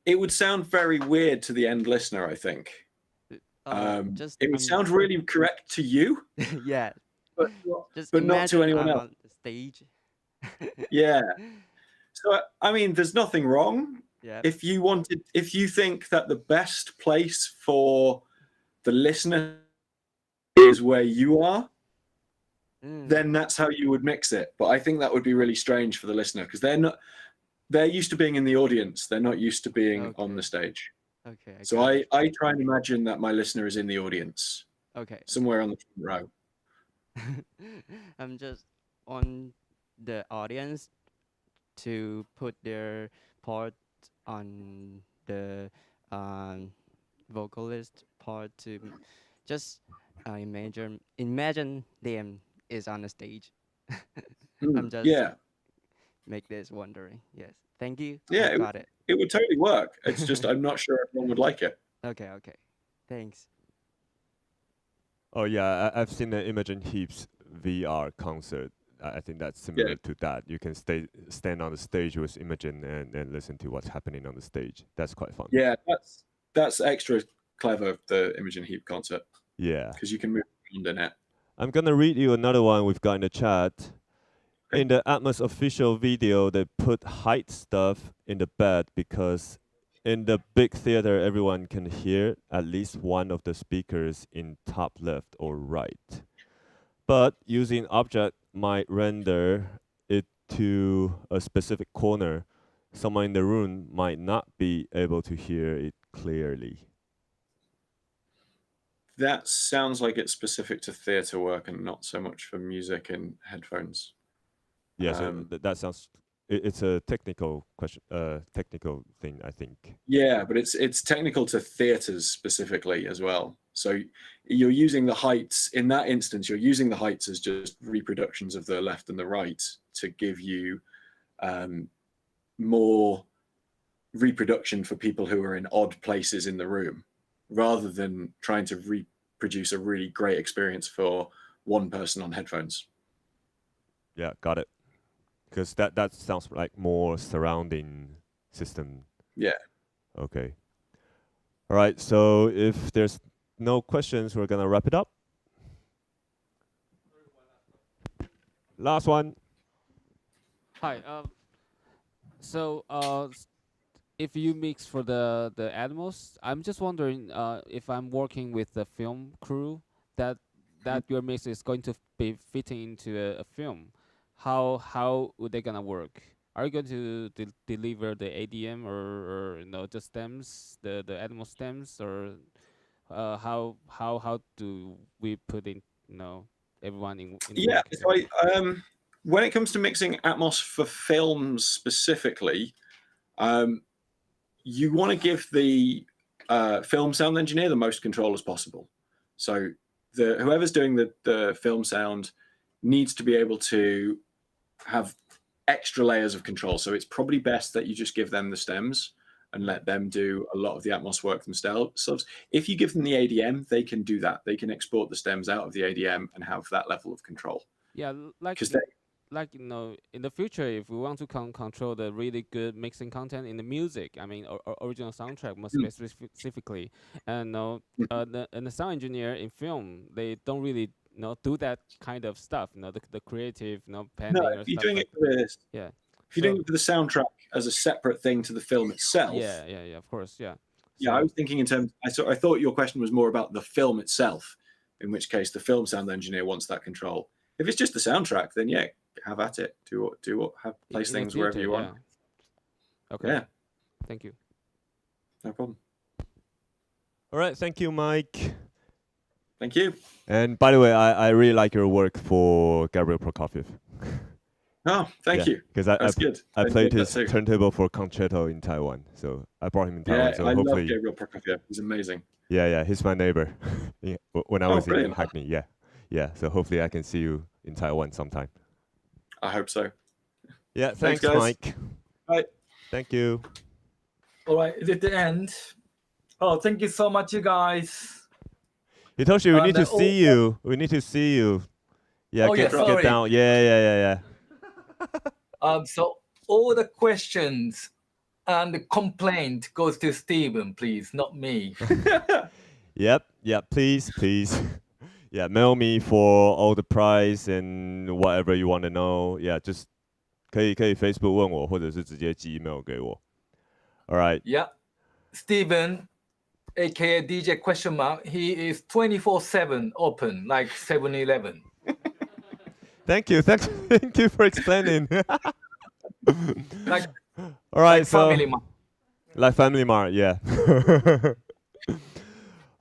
It would sound very weird to the end listener, I think. It would sound really correct to you. Yeah. But not to anyone else. On the stage. Yeah. So I mean, there's nothing wrong. Yeah. If you think that the best place for the listener is where you are, then that's how you would mix it. But I think that would be really strange for the listener because they're used to being in the audience. They're not used to being on the stage. Okay. So I try and imagine that my listener is in the audience. Okay. Somewhere on the front row. I'm just on the audience to put their part on the vocalist part to just imagine them is on the stage. I'm just make this wondering. Yes, thank you. Yeah, I got it. It would totally work. It's just I'm not sure everyone would like it. Okay, thanks. Oh yeah, I've seen the Imogen Heap's VR concert. I think that's similar to that. You can stand on the stage with Imogen and listen to what's happening on the stage. That's quite fun. Yeah, that's extra clever, the Imogen Heap concert. Yeah. Because you can move around in it. I'm gonna read you another one we've got in the chat. In the Atmos official video, they put height stuff in the bed because in the big theater, everyone can hear at least one of the speakers in top left or right. But using object might render it to a specific corner. Someone in the room might not be able to hear it clearly. That sounds like it's specific to theater work and not so much for music and headphones. Yeah, so that sounds. It's a technical question, technical thing, I think. Yeah, but it's technical to theaters specifically as well. So you're using the heights in that instance. You're using the heights as just reproductions of the left and the right to give you more reproduction for people who are in odd places in the room, rather than trying to reproduce a really great experience for one person on headphones. Yeah, got it. Because that sounds like more surrounding system. Yeah. Okay. All right. So if there's no questions, we're gonna wrap it up. Last one. Hi. So if you mix for the Atmos, I'm just wondering if I'm working with the film crew that your mix is going to be fitting into a film. How would they gonna work? Are you going to deliver the ADM or the stems, the Atmos stems, or how do we put in everyone in yeah, work? So when it comes to mixing Atmos for films specifically, you want to give the film sound engineer the most control as possible. So whoever's doing the film sound needs to be able to have extra layers of control. So it's probably best that you just give them the stems and let them do a lot of the Atmos work themselves. If you give them the ADM, they can do that. They can export the stems out of the ADM and have that level of control. Yeah, in the future, if we want to control the really good mixing content in the music, I mean, original soundtrack most specifically, and the sound engineer in film, they don't really do that kind of stuff, the creative, panning. No, or if you're stuff doing like it for this, yeah. if you're doing it for the soundtrack as a separate thing to the film itself. Yeah, of course, yeah. Yeah, I was thinking in terms. I thought your question was more about the film itself, in which case the film sound engineer wants that control. If it's just the soundtrack, then yeah, have at it. Place things wherever you want. Okay. Yeah. Thank you. No problem. All right, thank you, Mike. Thank you. And by the way, I really like your work for Gabriel Prokofiev. Oh, thank you. Because That's good. I played his too. turntable for concerto in Taiwan, so I brought him in Taiwan. Yeah, so I love hopefully, Gabriel Prokofiev. He's amazing. yeah, he's my neighbor. When I was in brilliant. Hackney, yeah. So hopefully I can see you in Taiwan sometime. I hope so. Yeah, Thanks, thanks guys. Mike. Bye. Thank you. All right, is it the end? Oh, thank you so much, you guys. He told you we need to And, see you. We need to see you. Yeah, Oh, get yeah, sorry. down. Yeah. So all the questions and the complaint goes to Stephen, please, not me. Yep. Please. Yeah, mail me for all the price and whatever you want to know. Yeah, just 可以 Facebook 问我，或者是直接寄 email 给我。All right. Yeah, Stephen, aka DJ QuestionMark, he is 24/7 open, like 7-Eleven. Thank you for explaining. Like, all right, like so Family Mart. Like Family Mart, yeah.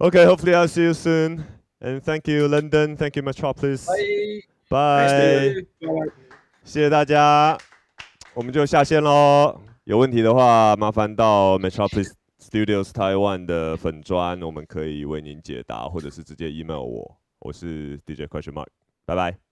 Okay, hopefully I'll see you soon. And thank you, London. Thank you, Metropolis. Bye. Bye. Bye. 谢谢大家，我们就下线喽。有问题的话，麻烦到 Metropolis Studios Taiwan 的粉专，我们可以为您解答，或者是直接 email 我。我是 DJ QuestionMark，拜拜。